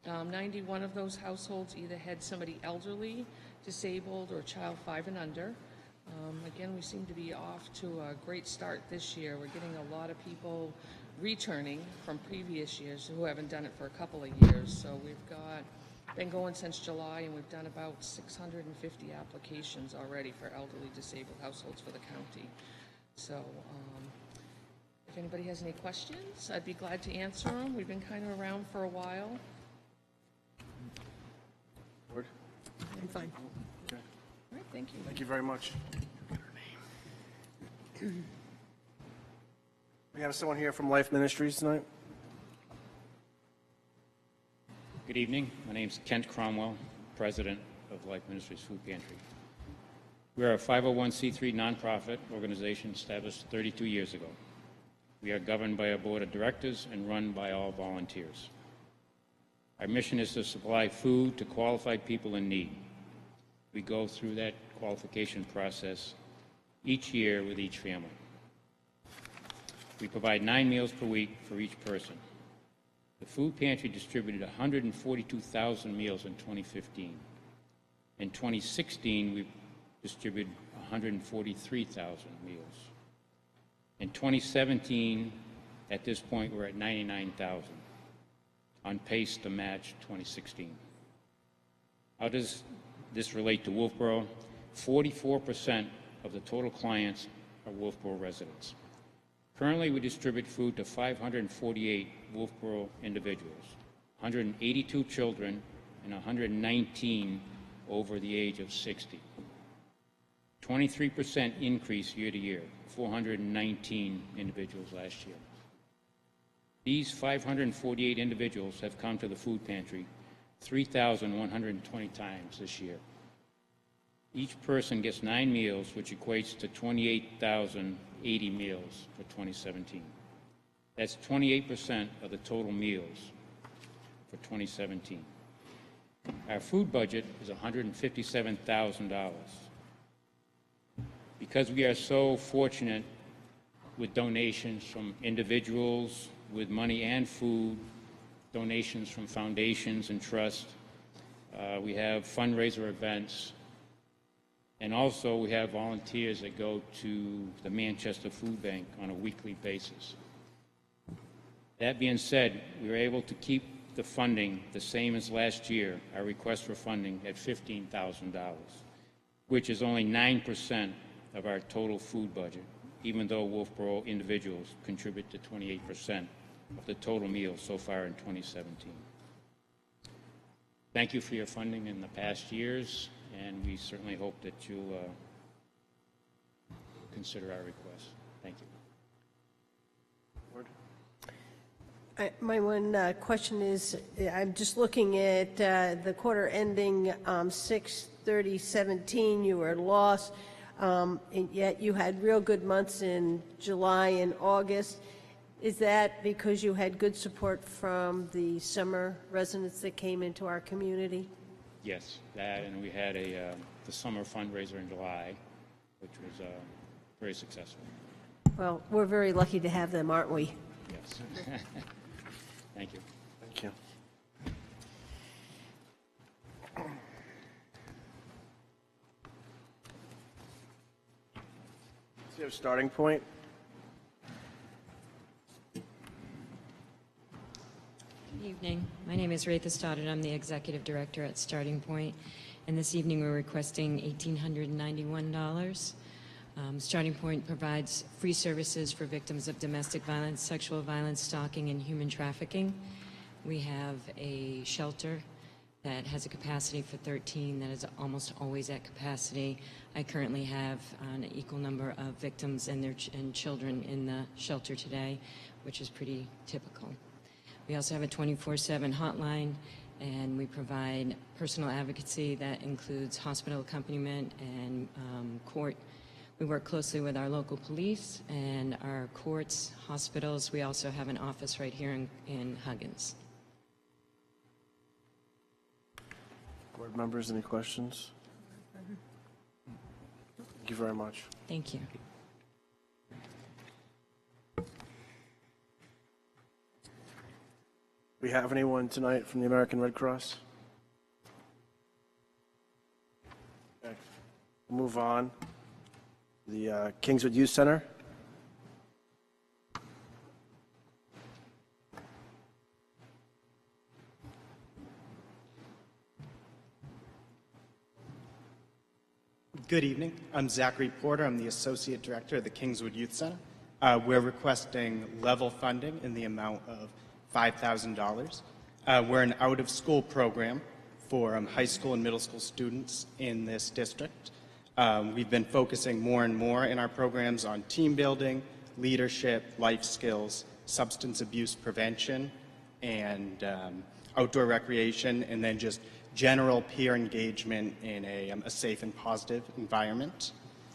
91 of those households either had somebody elderly, disabled, or child 5 and under. Again, we seem to be off to a great start this year. We're getting a lot of people returning from previous years who haven't done it for a couple of years. So we've been going since July, and we've done about 650 applications already for elderly disabled households for the county. So if anybody has any questions, I'd be glad to answer them. We've been kind of around for a while. Board? I'm fine. Okay. All right, thank you. Thank you very much. We have someone here from Life Ministries tonight. Good evening. My name is Kent Cromwell, President of Life Ministries Food Pantry. We are a 501c3 nonprofit organization established 32 years ago. We are governed by a board of directors and run by all volunteers. Our mission is to supply food to qualified people in need. We go through that qualification process each year with each family. We provide 9 meals per week for each person. The food pantry distributed 142,000 meals in 2015. In 2016, we distributed 143,000 meals. In 2017, at this point, we're at 99,000, on pace to match 2016. How does this relate to Wolfeboro? 44% of the total clients are Wolfeboro residents. Currently, we distribute food to 548 Wolfeboro individuals, 182 children, and 119 over the age of 60. 23% increase year to year, 419 individuals last year. These 548 individuals have come to the food pantry 3,120 times this year. Each person gets 9 meals, which equates to 28,080 meals for 2017. That's 28% of the total meals for 2017. Our food budget is $157,000. Because we are so fortunate with donations from individuals, with money and food, donations from foundations and trusts, we have fundraiser events, and also we have volunteers that go to the Manchester Food Bank on a weekly basis. That being said, we were able to keep the funding the same as last year, our request for funding at $15,000, which is only 9% of our total food budget, even though Wolfeboro individuals contribute to 28% of the total meals so far in 2017. Thank you for your funding in the past years, and we certainly hope that you'll consider our request. Thank you. My one question is, I'm just looking at the quarter ending 6/30/17. You were lost, and yet you had real good months in July and August. Is that because you had good support from the summer residents that came into our community? Yes, that, and we had the summer fundraiser in July, which was very successful. Well, we're very lucky to have them, aren't we? Yes. Thank you. Thank you. So you have a starting point. Good evening. My name is Raitha Stoddard. I'm the Executive Director at Starting Point, and this evening we're requesting $1,891. Starting Point provides free services for victims of domestic violence, sexual violence, stalking, and human trafficking. We have a shelter that has a capacity for 13 that is almost always at capacity. I currently have an equal number of victims and their children in the shelter today, which is pretty typical. We also have a 24/7 hotline, and we provide personal advocacy that includes hospital accompaniment and court. We work closely with our local police and our courts, hospitals. We also have an office right here in Huggins. Board members, any questions? Thank you very much. Thank you. We have anyone tonight from the American Red Cross? Okay. We'll move on. The Kingswood Youth Center. Good evening. I'm Zachary Porter. I'm the Associate Director of the Kingswood Youth Center. We're requesting level funding in the amount of $5,000. We're an out-of-school program for high school and middle school students in this district. We've been focusing more and more in our programs on team building, leadership, life skills, substance abuse prevention, and outdoor recreation, and then just general peer engagement in a safe and positive environment.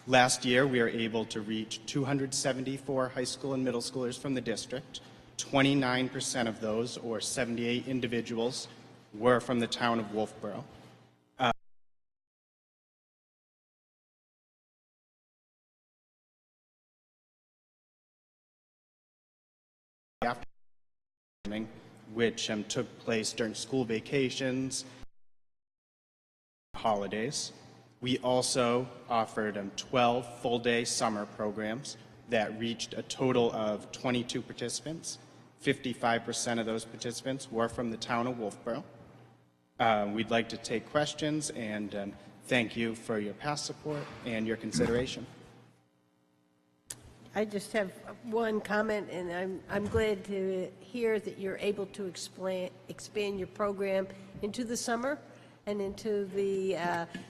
Last year, we were able to reach 274 high school and middle schoolers from the district. 29% of those, or 78 individuals, were from the town of Wolfeboro. Which took place during school vacations, holidays. We also offered 12 full-day summer programs that reached a total of 22 participants. 55% of those participants were from the town of Wolfeboro. We'd like to take questions and thank you for your past support and your consideration. I just have one comment, and I'm glad to hear that you're able to expand your program into the summer and into the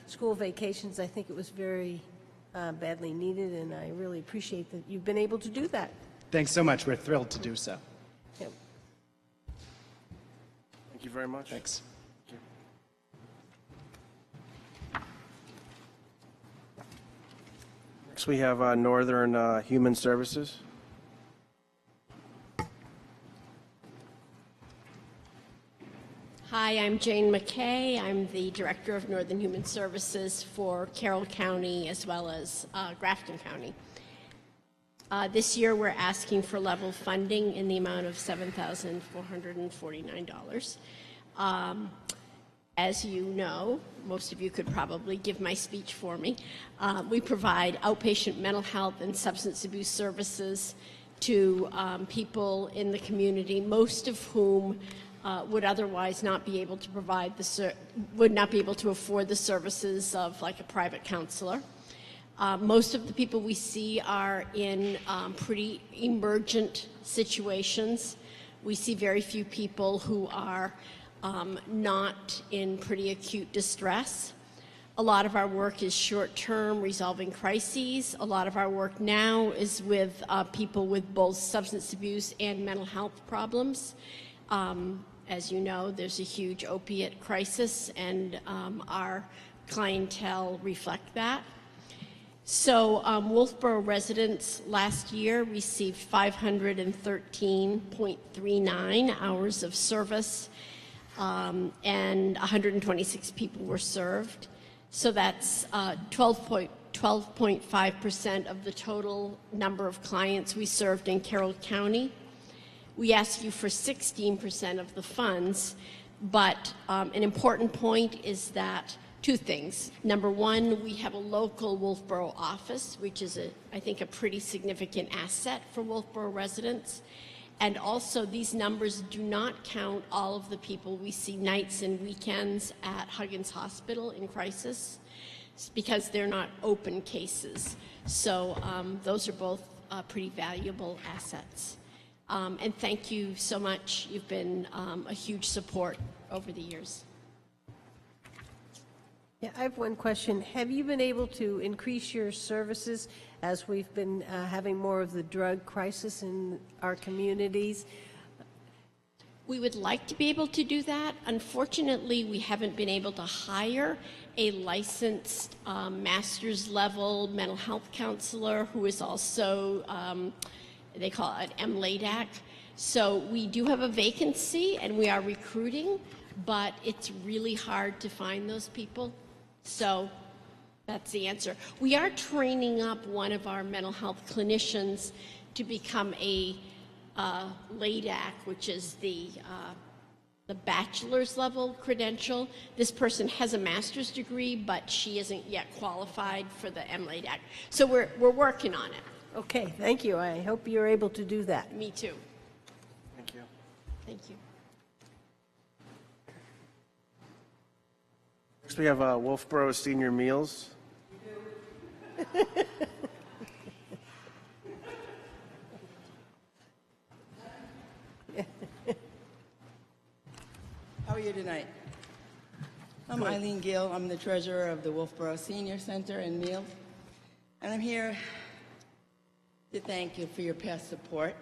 school vacations. I think it was very badly needed, and I really appreciate that you've been able to do that. Thanks so much. We're thrilled to do so. Yep. Thank you very much. Thanks. Next, we have Northern Human Services. Hi, I'm Jane McKay. I'm the Director of Northern Human Services for Carroll County as well as Grafton County. This year we're asking for level funding in the amount of $7,449. As you know, most of you could probably give my speech for me. We provide outpatient mental health and substance abuse services to people in the community, most of whom would otherwise not be able to provide would not be able to afford the services of like a private counselor. Most of the people we see are in pretty emergent situations. We see very few people who are not in pretty acute distress. A lot of our work is short-term, resolving crises. A lot of our work now is with people with both substance abuse and mental health problems. As you know, there's a huge opiate crisis, and our clientele reflect that. So Wolfeboro residents last year received 513.39 hours of service, and 126 people were served. So that's 12.5% of the total number of clients we served in Carroll County. We ask you for 16% of the funds, but an important point is that two things. Number one, we have a local Wolfeboro office, which is, I think, a pretty significant asset for Wolfeboro residents. And also, these numbers do not count all of the people we see nights and weekends at Huggins Hospital in crisis, because they're not open cases. So those are both pretty valuable assets. And thank you so much. You've been a huge support over the years. Yeah, I have one question. Have you been able to increase your services as we've been having more of the drug crisis in our communities? We would like to be able to do that. Unfortunately, we haven't been able to hire a licensed master's level mental health counselor who is also, they call it MLADAC. So we do have a vacancy and we are recruiting, but it's really hard to find those people. So that's the answer. We are training up one of our mental health clinicians to become a LADAC, which is the the bachelor's level credential. This person has a master's degree, but she isn't yet qualified for the MLAD Act. So we're working on it. Okay, thank you. I hope you're able to do that. Me too. Thank you. Thank you. Next, we have Wolfeboro Senior Meals. How are you tonight? I'm Eileen Gill. I'm the treasurer of the Wolfeboro Senior Center and Meals. And I'm here to thank you for your past support.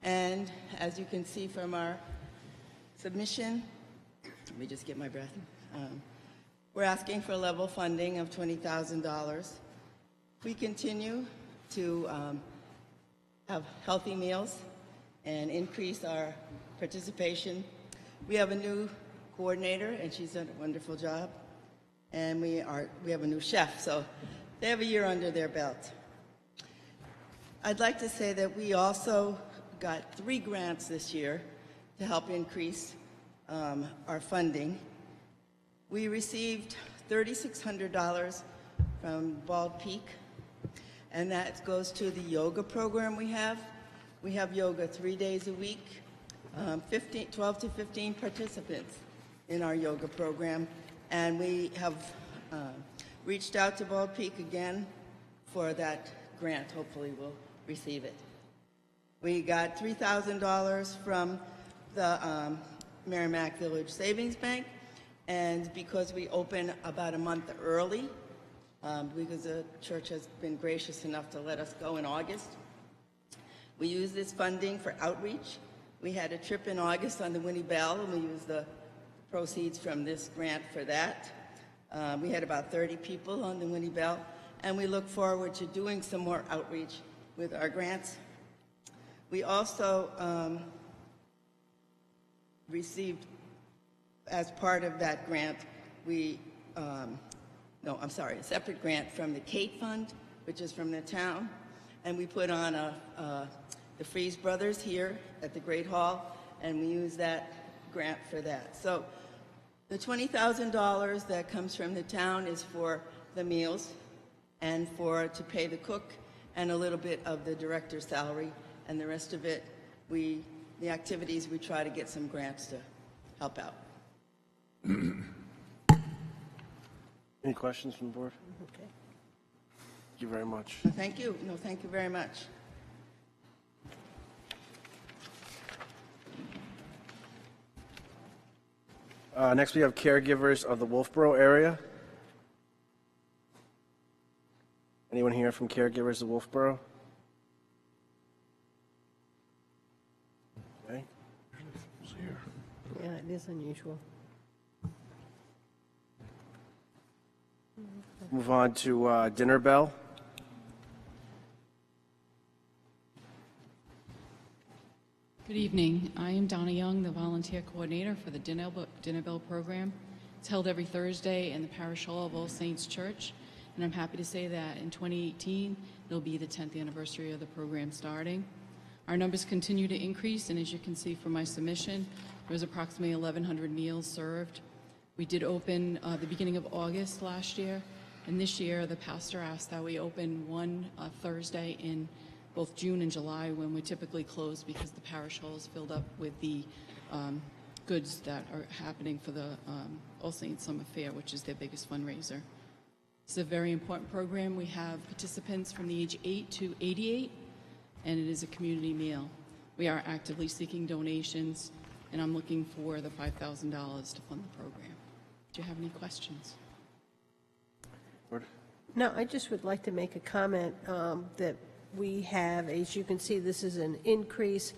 And as you can see from our submission, let me just get my breath. We're asking for level funding of $20,000. We continue to have healthy meals and increase our participation. We have a new coordinator, and she's done a wonderful job. And we have a new chef, so they have a year under their belt. I'd like to say that we also got 3 grants this year to help increase our funding. We received $3,600 from Bald Peak, and that goes to the yoga program we have. We have yoga 3 days a week, 12 to 15 participants in our yoga program, and we have reached out to Bald Peak again for that grant. Hopefully we'll receive it. We got $3,000 from the Merrimack Village Savings Bank, and because we open about a month early, because the church has been gracious enough to let us go in August, we use this funding for outreach. We had a trip in August on the Winnie Bell, and we used the proceeds from this grant for that. We had about 30 people on the Winnie Bell, and we look forward to doing some more outreach with our grants. We also received, as part of that grant, a separate grant from the Kate Fund, which is from the town, and we put on the Freeze Brothers here at the Great Hall, and we use that grant for that. So the $20,000 that comes from the town is for the meals and to pay the cook and a little bit of the director's salary, and the rest of it, the activities, we try to get some grants to help out. Any questions from the board? Okay. Thank you very much. Thank you. No, thank you very much. Next, we have caregivers of the Wolfeboro area. Anyone here from caregivers of Wolfeboro? Okay. Yeah, it is unusual. Move on to dinner bell. Good evening. I am Donna Young, the volunteer coordinator for the Dinner Bell program. It's held every Thursday in the Parish Hall of All Saints Church, and I'm happy to say that in 2018, it'll be the 10th anniversary of the program starting. Our numbers continue to increase, and as you can see from my submission, there was approximately 1,100 meals served. We did open the beginning of August last year, and this year the pastor asked that we open one Thursday in both June and July, when we typically close because the parish hall is filled up with the goods that are happening for the All Saints Summer Fair, which is their biggest fundraiser. It's a very important program. We have participants from the age 8 to 88, and it is a community meal. We are actively seeking donations, and I'm looking for the $5,000 to fund the program. Do you have any questions? No, I just would like to make a comment that we have, as you can see, this is an increase.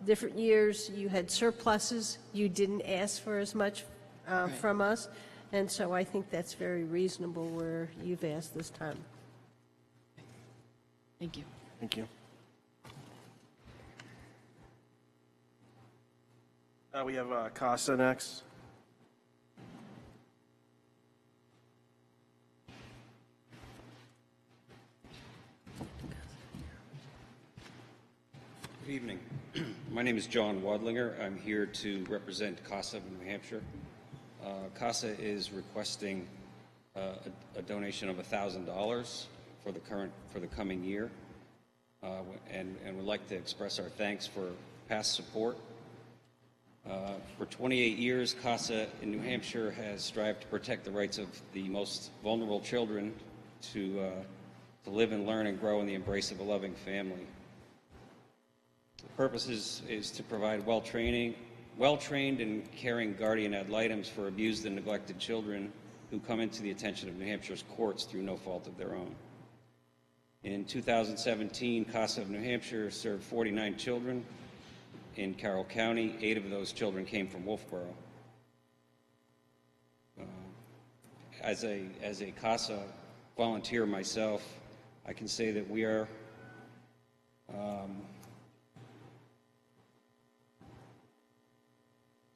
Different years, you had surpluses. You didn't ask for as much from us, and so I think that's very reasonable where you've asked this time. Thank you. Thank you. We have CASA next. Good evening. My name is John Wadlinger. I'm here to represent CASA of New Hampshire. CASA is requesting a donation of $1,000 for the coming year, and would like to express our thanks for past support. For 28 years, CASA in New Hampshire has strived to protect the rights of the most vulnerable children to live and learn and grow in the embrace of a loving family. The purpose is to provide well-trained and caring guardian ad litem for abused and neglected children who come into the attention of New Hampshire's courts through no fault of their own. In 2017, CASA of New Hampshire served 49 children in Carroll County. 8 of those children came from Wolfeboro. As a CASA volunteer myself, I can say that we are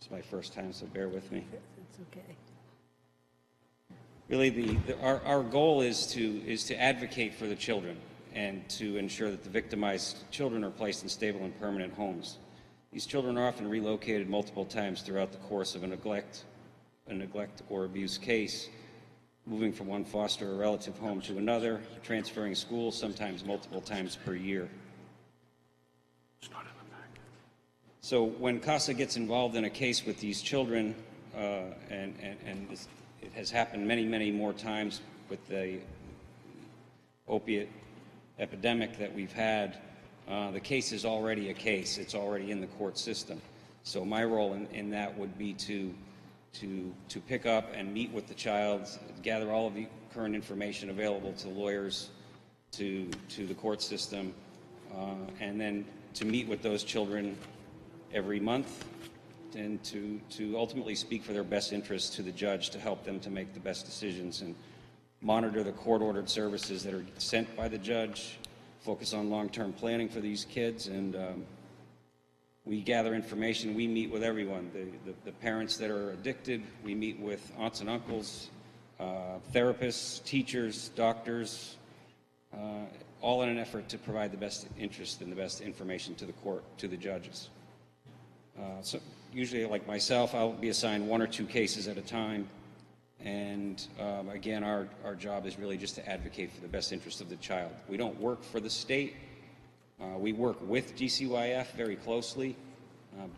it's my first time, so bear with me. It's okay. Really, our goal is to advocate for the children and to ensure that the victimized children are placed in stable and permanent homes. These children are often relocated multiple times throughout the course of a neglect or abuse case, moving from one foster or relative home to another, transferring schools sometimes multiple times per year. So when CASA gets involved in a case with these children, and it has happened many, many more times with the opiate epidemic that we've had, the case is already a case. It's already in the court system. So my role in that would be to pick up and meet with the child, gather all of the current information available to lawyers, to the court system, and then to meet with those children every month and to ultimately speak for their best interests to the judge to help them to make the best decisions and monitor the court-ordered services that are sent by the judge, focus on long-term planning for these kids, and we gather information. We meet with everyone, the parents that are addicted. We meet with aunts and uncles, therapists, teachers, doctors, all in an effort to provide the best interest and the best information to the court, to the judges. So usually, like myself, I'll be assigned 1 or 2 cases at a time. And again, our job is really just to advocate for the best interest of the child. We don't work for the state. We work with DCYF very closely.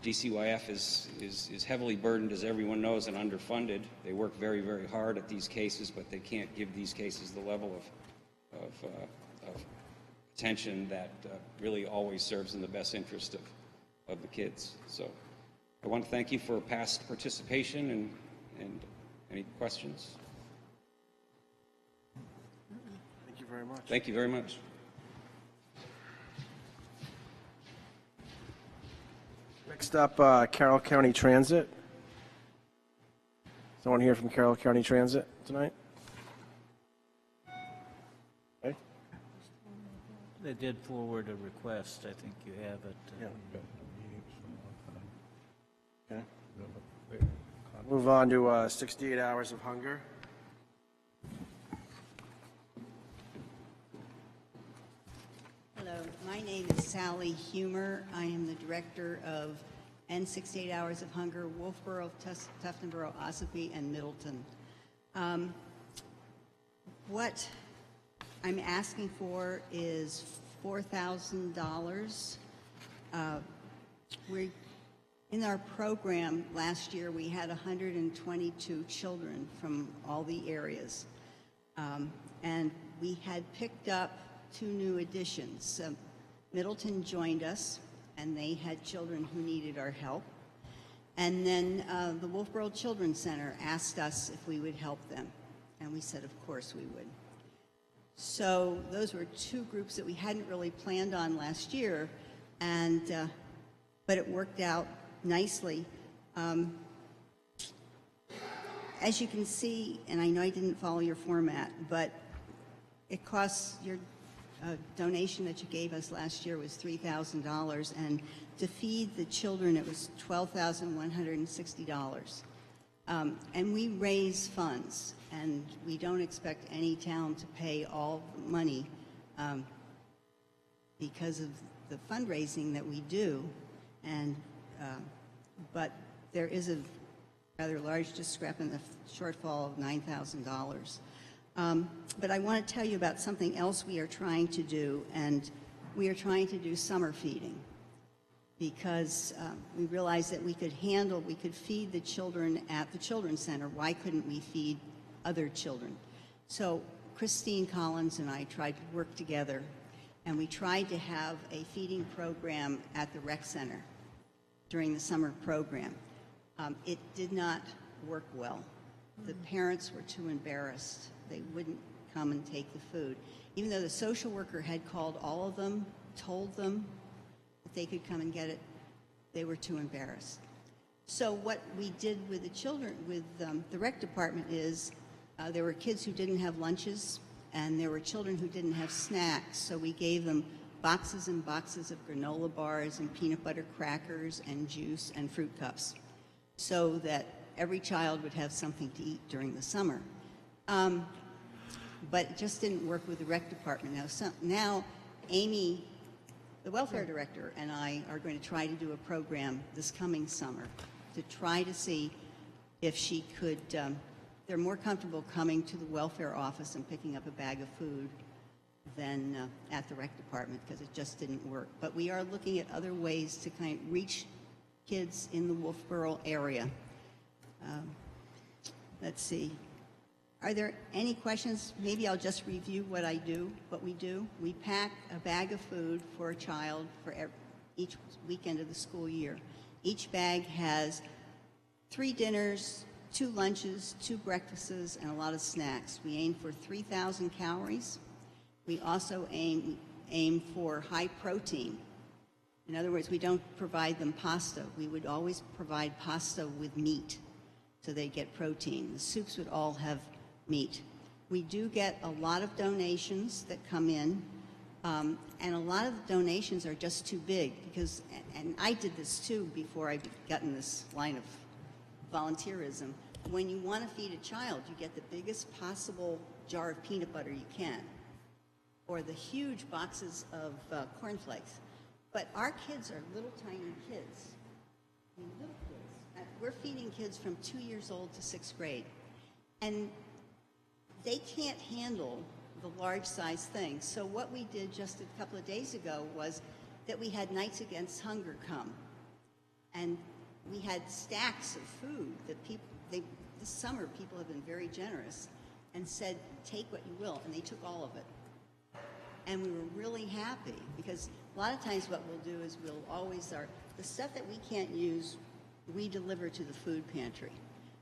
DCYF is heavily burdened, as everyone knows, and underfunded. They work very, very hard at these cases, but they can't give these cases the level of attention that really always serves in the best interest of the kids. So I want to thank you for past participation and any questions? Thank you very much. Thank you very much. Next up, Carroll County Transit. Someone here from Carroll County Transit tonight? Okay. They did forward a request. I think you have it. Yeah. Okay. Move on to 68 Hours of Hunger. Hello, my name is Sally Humer. I am the director of End 68 Hours of Hunger, Wolfeboro, Tuftonboro, Ossipee, and Middleton. What I'm asking for is $4,000. In our program last year, we had 122 children from all the areas. And we had picked up 2 new additions. Middleton joined us, and they had children who needed our help. And then the Wolfeboro Children's Center asked us if we would help them. And we said, of course we would. So those were 2 groups that we hadn't really planned on last year, and but it worked out nicely. As you can see, and I know I didn't follow your format, but it costs, your donation that you gave us last year was $3,000, and to feed the children it was $12,160. And we raise funds, and we don't expect any town to pay all the money because of the fundraising that we do. And, but there is a rather large discrepancy, a shortfall of $9,000. But I want to tell you about something else we are trying to do, and we are trying to do summer feeding, because we realized that we could feed the children at the Children's Center. Why couldn't we feed other children? So Christine Collins and I tried to work together, and we tried to have a feeding program at the rec center during the summer program. It did not work well. The parents were too embarrassed. They wouldn't come and take the food. Even though the social worker had called all of them, told them that they could come and get it, they were too embarrassed. So what we did with the children, with the rec department, is there were kids who didn't have lunches, and there were children who didn't have snacks, so we gave them boxes and boxes of granola bars and peanut butter crackers and juice and fruit cups, so that every child would have something to eat during the summer. But it just didn't work with the rec department. Now Amy, the welfare director, and I are going to try to do a program this coming summer to try to see if she could, they're more comfortable coming to the welfare office and picking up a bag of food than at the rec department, because it just didn't work. But we are looking at other ways to kind of reach kids in the Wolfeboro area. Let's see. Are there any questions? Maybe I'll just review what we do. We pack a bag of food for a child for each weekend of the school year. Each bag has 3 dinners, 2 lunches, 2 breakfasts, and a lot of snacks. We aim for 3,000 calories. We also aim for high protein. In other words, we don't provide them pasta. We would always provide pasta with meat, so they get protein. The soups would all have meat. We do get a lot of donations that come in, and a lot of the donations are just too big, because, and I did this too before I got in this line of volunteerism. When you want to feed a child, you get the biggest possible jar of peanut butter you can, or the huge boxes of cornflakes. But our kids are little tiny kids. I mean, little kids. We're feeding kids from 2 years old to 6th grade. And they can't handle the large size things. So what we did just a couple of days ago was that we had Nights Against Hunger come. And we had stacks of food that this summer people have been very generous and said, take what you will, and they took all of it. And we were really happy, because a lot of times what we'll do is we'll always, the stuff that we can't use, we deliver to the food pantry.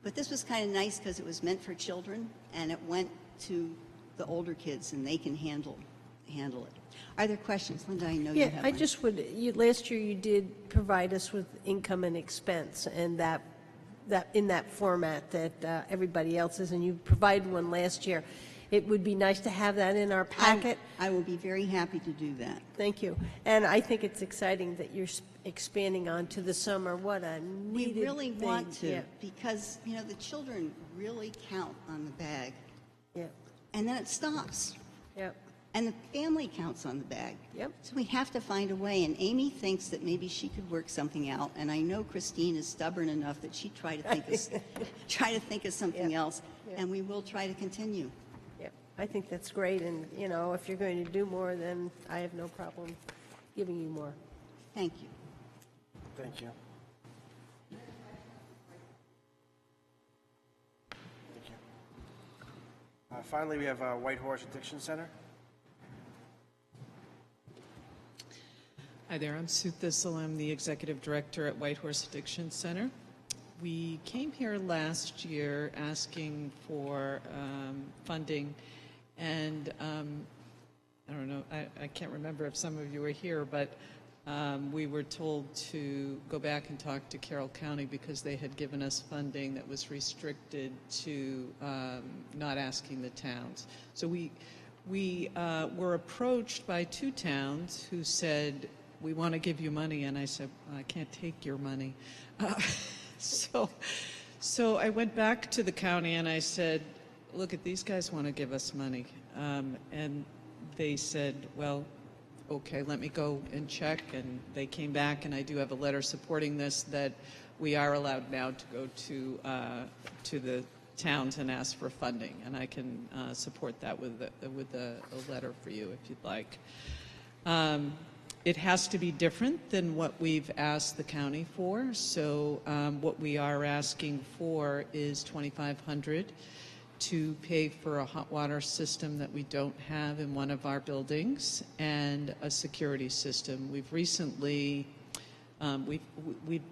But this was kind of nice because it was meant for children, and it went to the older kids, and they can handle it. Are there questions? Linda, I know you have I one. just would, last year you did provide us with income and expense, and that in that format that everybody else is, and you provided one last year. It would be nice to have that in our packet. I will be very happy to do that. Thank you. And I think it's exciting that you're expanding on to the summer. What a needed We really thing. want to, Yeah. because, the children really count on the bag. Yeah. And then it stops. Yep. And the family counts on the bag. Yep. So we have to find a way. And Amy thinks that maybe she could work something out. And I know Christine is stubborn enough that she'd try to think of something else. Yeah. And we will try to continue. Yep. I think that's great. And, if you're going to do more, then I have no problem giving you more. Thank you. Thank you. Finally, we have White Horse Addiction Center. Hi there, I'm Sue Thistle. I'm the Executive Director at White Horse Addiction Center. We came here last year asking for funding, and I don't know, I can't remember if some of you were here, but we were told to go back and talk to Carroll County because they had given us funding that was restricted to not asking the towns. So we were approached by 2 towns who said, we want to give you money, and I said, I can't take your money. So I went back to the county and I said, look, these guys want to give us money. And they said, well, okay, let me go and check, and they came back, and I do have a letter supporting this, that we are allowed now to go to the towns and ask for funding, and I can support that with a letter for you if you'd like. It has to be different than what we've asked the county for. So what we are asking for is $2,500 to pay for a hot water system that we don't have in one of our buildings and a security system. We've recently, we've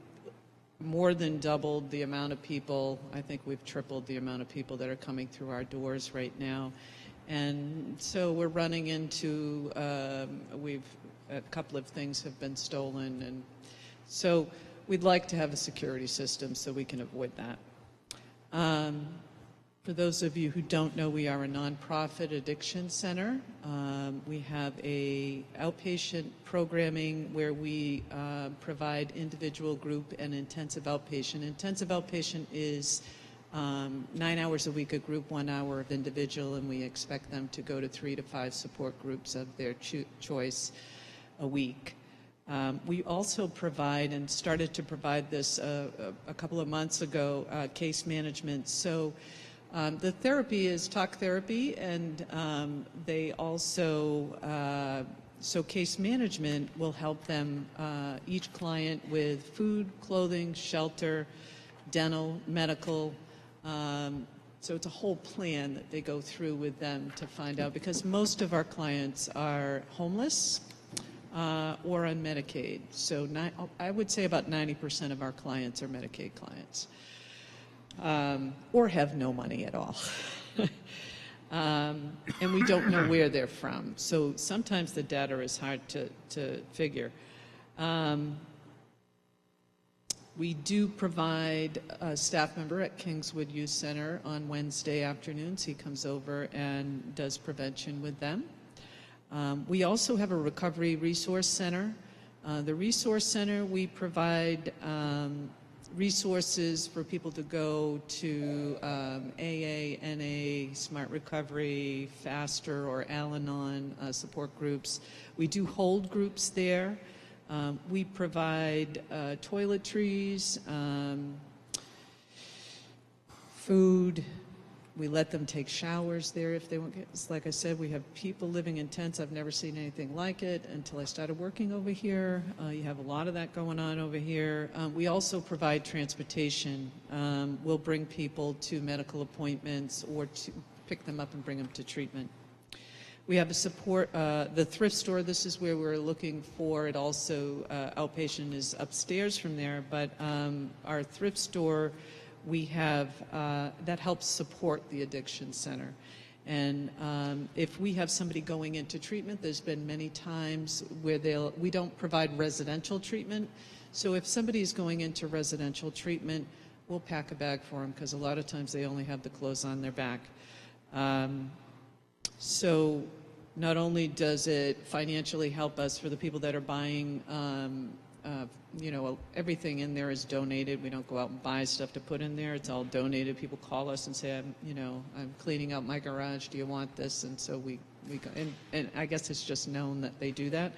more than doubled the amount of people. I think we've tripled the amount of people that are coming through our doors right now. And so we're running into, a couple of things have been stolen, and so we'd like to have a security system so we can avoid that. For those of you who don't know, we are a nonprofit addiction center. We have a outpatient programming where we provide individual, group, and intensive outpatient. Intensive outpatient is 9 hours a week a group, 1 hour of individual, and we expect them to go to 3 to 5 support groups of their choice a week. We also provide, and started to provide this a couple of months ago, case management. So the therapy is talk therapy, and they also, so case management will help them, each client, with food, clothing, shelter, dental, medical. So it's a whole plan that they go through with them to find out, because most of our clients are homeless or on Medicaid. So I would say about 90% of our clients are Medicaid clients, or have no money at all. And we don't know where they're from. So sometimes the data is hard to figure. We do provide a staff member at Kingswood Youth Center on Wednesday afternoons. He comes over and does prevention with them. We also have a recovery resource center. The resource center, we provide resources for people to go to AA, NA, Smart Recovery, Faster, or Al-Anon support groups. We do hold groups there. We provide toiletries, food. We let them take showers there if they want. Like I said, we have people living in tents. I've never seen anything like it until I started working over here. You have a lot of that going on over here. We also provide transportation. We'll bring people to medical appointments or to pick them up and bring them to treatment. We have a support, the thrift store. This is where we're looking for it. Also, outpatient is upstairs from there, but our thrift store, we have, that helps support the addiction center. And if we have somebody going into treatment, there's been many times where we don't provide residential treatment. So if somebody is going into residential treatment, we'll pack a bag for them, because a lot of times they only have the clothes on their back. So not only does it financially help us for the people that are buying, you know, everything in there is donated. We don't go out and buy stuff to put in there. It's all donated. People call us and say, I'm cleaning out my garage. Do you want this? And so we go, and I guess it's just known that they do that.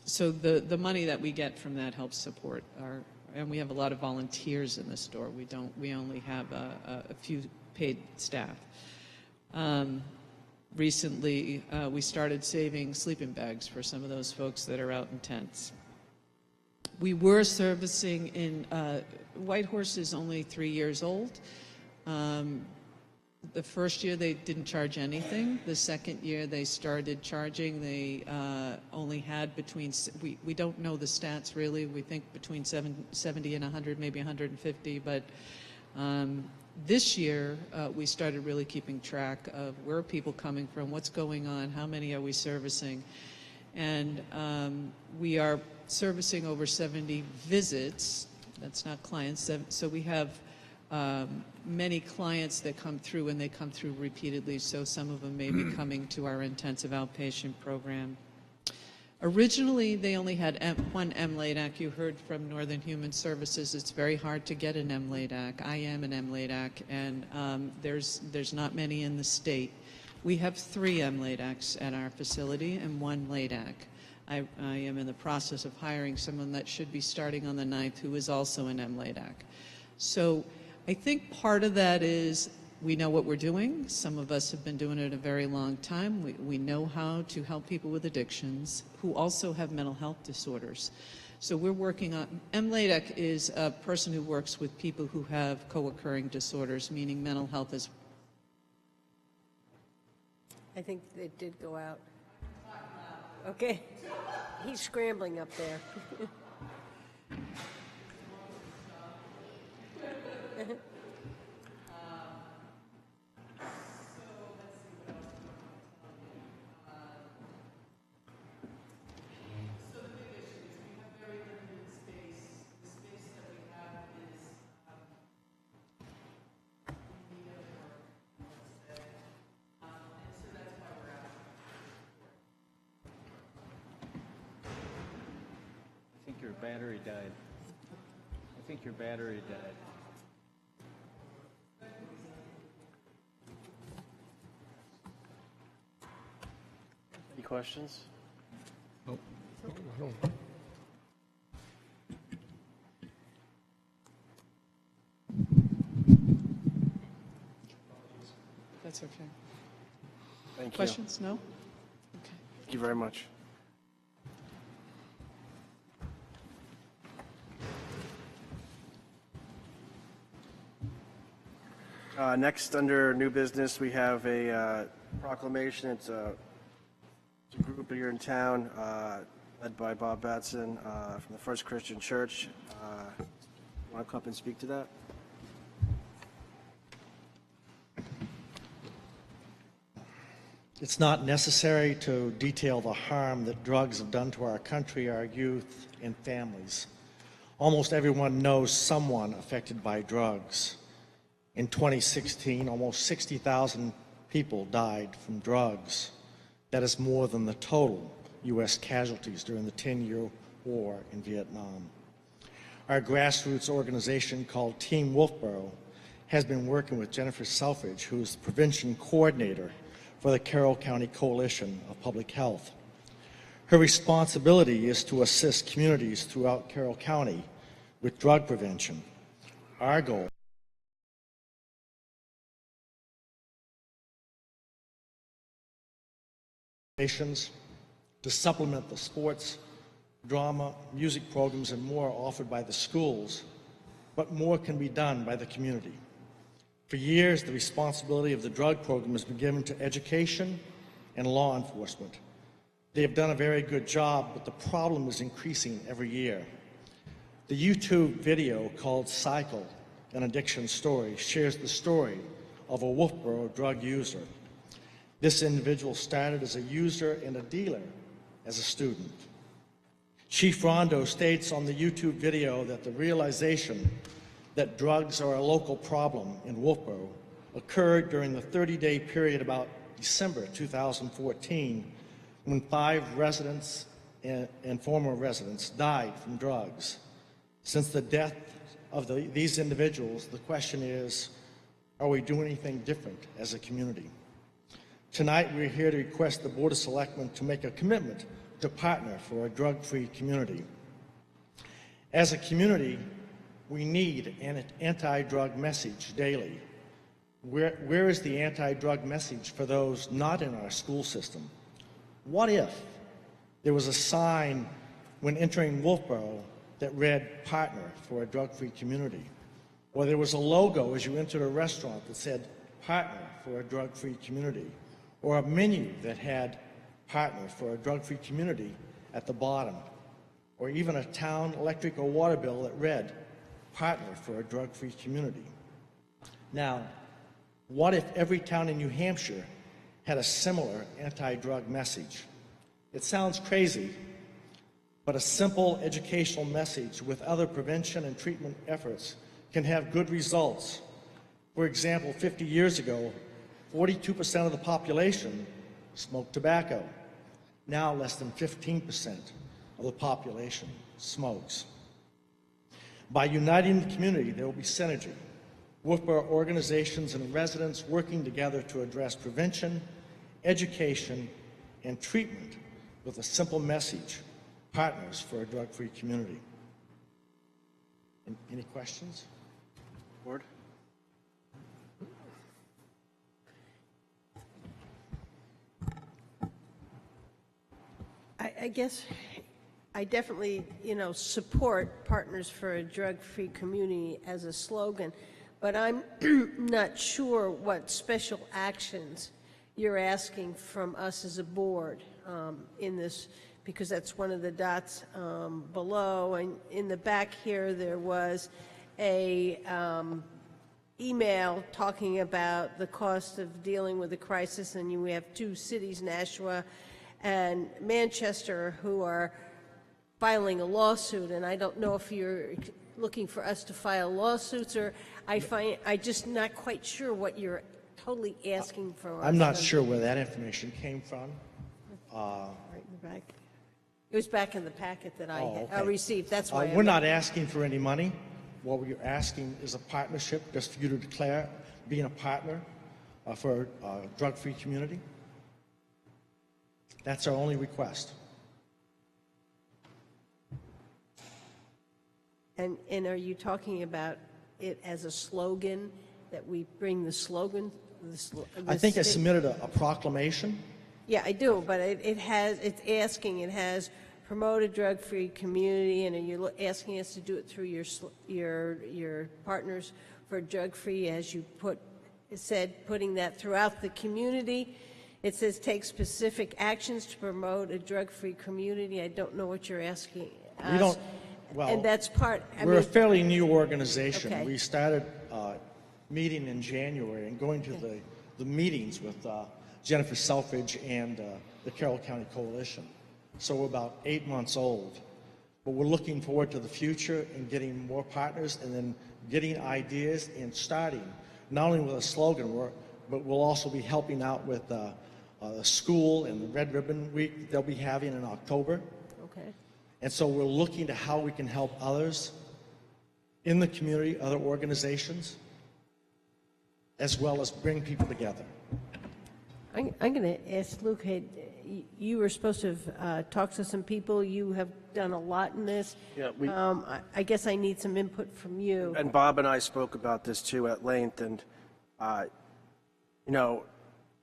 So the money that we get from that helps support and we have a lot of volunteers in the store. We only have a few paid staff. Recently, we started saving sleeping bags for some of those folks that are out in tents. We were servicing in, Whitehorse is only 3 years old. The first year they didn't charge anything. The second year they started charging. They only had between, we don't know the stats really, we think between 70 and 100, maybe 150, but this year, we started really keeping track of where are people coming from, what's going on, how many are we servicing. And we are servicing over 70 visits. That's not clients. So we have many clients that come through, and they come through repeatedly. So some of them may be coming to our intensive outpatient program. Originally, they only had one MLADAC. You heard from Northern Human Services. It's very hard to get an MLADAC. I am an MLADAC, and there's not many in the state. We have 3 MLADACs at our facility and 1 LADAC. I am in the process of hiring someone that should be starting on the 9th who is also an MLADAC. So I think part of that is we know what we're doing. Some of us have been doing it a very long time. We know how to help people with addictions who also have mental health disorders. So we're working on, MLADAC is a person who works with people who have co-occurring disorders, meaning mental health is. I think it did go out. Okay. He's scrambling up there. I think your battery died. I think your battery died. Any questions? Nope. That's okay. Thank you. Questions? No? Thank you very much. Next, under new business, we have a proclamation. It's a group here in town led by Bob Batson from the First Christian Church. Want to come up and speak to that? It's not necessary to detail the harm that drugs have done to our country, our youth, and families. Almost everyone knows someone affected by drugs. In 2016, almost 60,000 people died from drugs. That is more than the total U.S. casualties during the 10-year war in Vietnam. Our grassroots organization called Team Wolfeboro has been working with Jennifer Selfridge, who is the prevention coordinator for the Carroll County Coalition of Public Health. Her responsibility is to assist communities throughout Carroll County with drug prevention. Our goal to supplement the sports, drama, music programs, and more offered by the schools, but more can be done by the community. For years, the responsibility of the drug program has been given to education and law enforcement. They have done a very good job, but the problem is increasing every year. The YouTube video called Cycle, an Addiction Story, shares the story of a Wolfeboro drug user. This individual started as a user and a dealer as a student. Chief Rondo states on the YouTube video that the realization that drugs are a local problem in Wolfeboro occurred during the 30-day period about December 2014, when 5 residents and former residents died from drugs. Since the death of these individuals, the question is, are we doing anything different as a community? Tonight, we're here to request the Board of Selectmen to make a commitment to partner for a drug-free community. As a community, we need an anti-drug message daily. Where is the anti-drug message for those not in our school system? What if there was a sign when entering Wolfeboro that read "Partner for a drug-free community"? Or there was a logo as you entered a restaurant that said "Partner for a drug-free community"? Or a menu that had "Partner for a drug-free community" at the bottom? Or even a town electric or water bill that read "Partner for a drug-free community"? Now, what if every town in New Hampshire had a similar anti-drug message? It sounds crazy, but a simple educational message with other prevention and treatment efforts can have good results. For example, 50 years ago, 42% of the population smoked tobacco. Now less than 15% of the population smokes. By uniting the community, there will be synergy. Wolfeboro organizations and residents working together to address prevention education, and treatment with a simple message: partners for a drug-free community. Any questions? Board? I guess I definitely, support Partners for a Drug-Free Community as a slogan, but I'm not sure what special actions you're asking from us as a board in this, because that's one of the dots below. And in the back here, there was a email talking about the cost of dealing with the crisis, and we have two cities, Nashua and Manchester, who are filing a lawsuit, and I don't know if you're looking for us to file lawsuits, or I just not quite sure what you're totally asking for us. I'm not sure where that information came from. Right in the back. It was back in the packet that I okay. received. That's why We're not asking for any money. What we're asking is a partnership, just for you to declare being a partner for a drug-free community. That's our only request. And are you talking about it as a slogan, that we bring the slogan? I think I submitted a proclamation. Yeah, I do, but it has promote a drug-free community, and are you asking us to do it through your Partners for Drug-Free, as you said, putting that throughout the community? It says take specific actions to promote a drug-free community. I don't know what you're asking us. We don't, well, and that's part, we're a fairly new organization. Okay. We started meeting in January and going to the meetings with Jennifer Selfridge and the Carroll County Coalition. So we're about 8 months old. But we're looking forward to the future and getting more partners, and then getting ideas and starting, not only with a slogan, but we'll also be helping out with the school and the Red Ribbon Week they'll be having in October. Okay. And so we're looking to how we can help others in the community, other organizations, as well as bring people together. I'm going to ask Luke, hey, you were supposed to have talked to some people. You have done a lot in this. Yeah, I guess I need some input from you. And Bob and I spoke about this too at length, and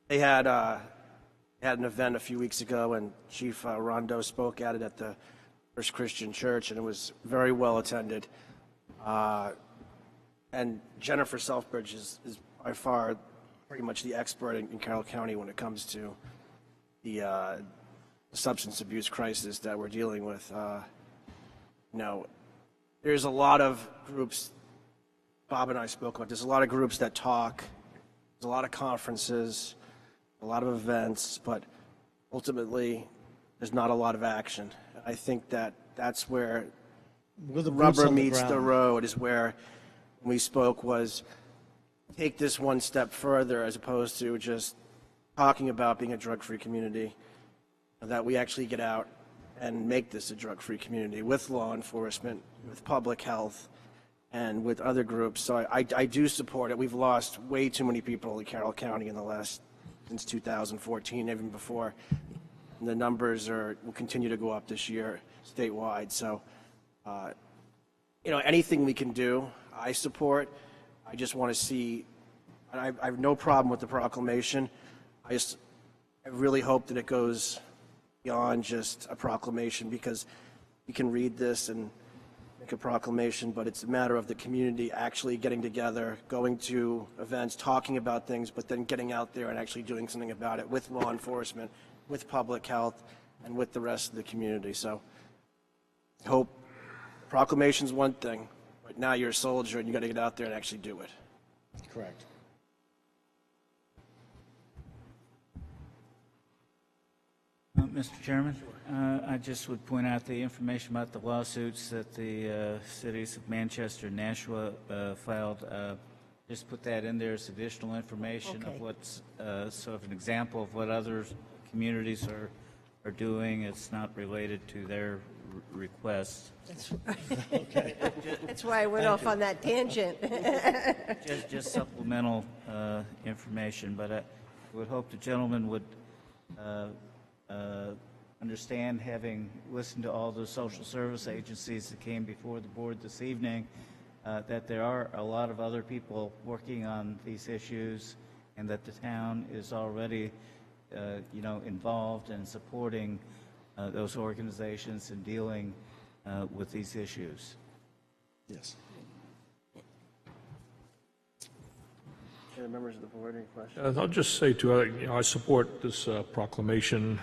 they had an event a few weeks ago, and Chief Rondo spoke at it at the First Christian Church, and it was very well attended. And Jennifer Selfridge is by far pretty much the expert in Carroll County when it comes to the substance abuse crisis that we're dealing with. There's a lot of groups, Bob and I spoke about, there's a lot of groups that talk, there's a lot of conferences, a lot of events, but ultimately there's not a lot of action. I think that's where the rubber meets the road, is where we spoke was take this one step further, as opposed to just talking about being a drug-free community, that we actually get out and make this a drug-free community with law enforcement, with public health, and with other groups. So I do support it. We've lost way too many people in Carroll County since 2014, even before. And the numbers will continue to go up this year statewide. So, anything we can do, I support. I just want to see, I have no problem with the proclamation. I really hope that it goes beyond just a proclamation, because you can read this and make a proclamation, but it's a matter of the community actually getting together, going to events, talking about things, but then getting out there and actually doing something about it with law enforcement, with public health, and with the rest of the community. So I hope proclamation's one thing, but now you're a soldier and you got to get out there and actually do it. Correct. Mr. Chairman, I just would point out the information about the lawsuits that the cities of Manchester and Nashua filed. Just put that in there as additional information of what's sort of an example of what other communities are doing. It's not related to their requests. That's why I went off on that tangent. just supplemental information, but I would hope the gentleman would understand, having listened to all the social service agencies that came before the board this evening, that there are a lot of other people working on these issues, and that the town is already, involved in supporting those organizations in dealing with these issues. Yes. Any members of the board, any questions? I'll just say too, I support this proclamation,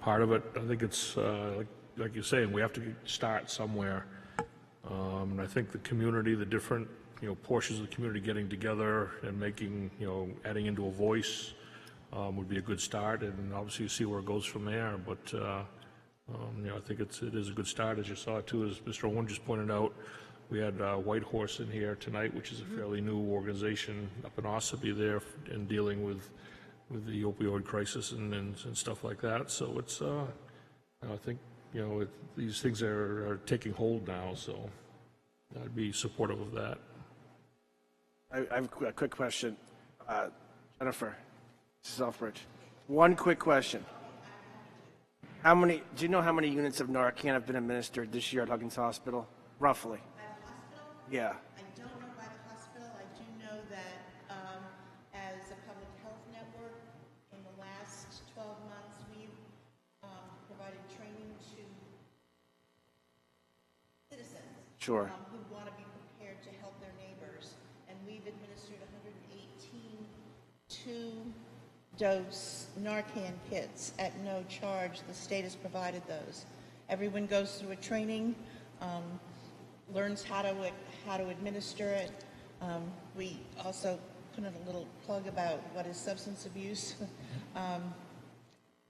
part of it. I think it's, like you're saying, we have to start somewhere. And I think the community, the different, portions of the community getting together and making, adding into a voice would be a good start. And obviously you see where it goes from there. But, I think it is a good start, as you saw too, as Mr. Owen just pointed out. We had White Horse in here tonight, which is a fairly new organization up in Ossipee there in dealing with the opioid crisis and stuff like that. So it's, I think, these things are taking hold now, so I'd be supportive of that. I have a quick question. Jennifer, Selfridge. One quick question. Do you know how many units of Narcan have been administered this year at Huggins Hospital? Roughly. Yeah. I don't know by the hospital. I do know that as a public health network, in the last 12 months, we've provided training to citizens Sure. who want to be prepared to help their neighbors. And we've administered 118 two-dose Narcan kits at no charge. The state has provided those. Everyone goes through a training, learns how to administer it. We also put in a little plug about what is substance abuse.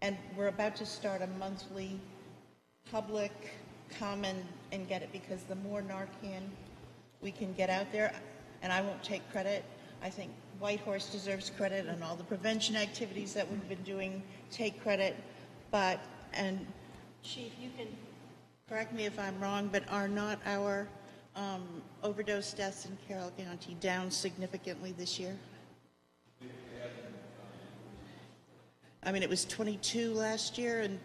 And we're about to start a monthly public come and get it, because the more Narcan we can get out there, and I won't take credit, I think White Horse deserves credit, and all the prevention activities that we've been doing take credit, and Chief, you can correct me if I'm wrong, but are not our overdose deaths in Carroll County down significantly this year? I mean, it was 22 last year, and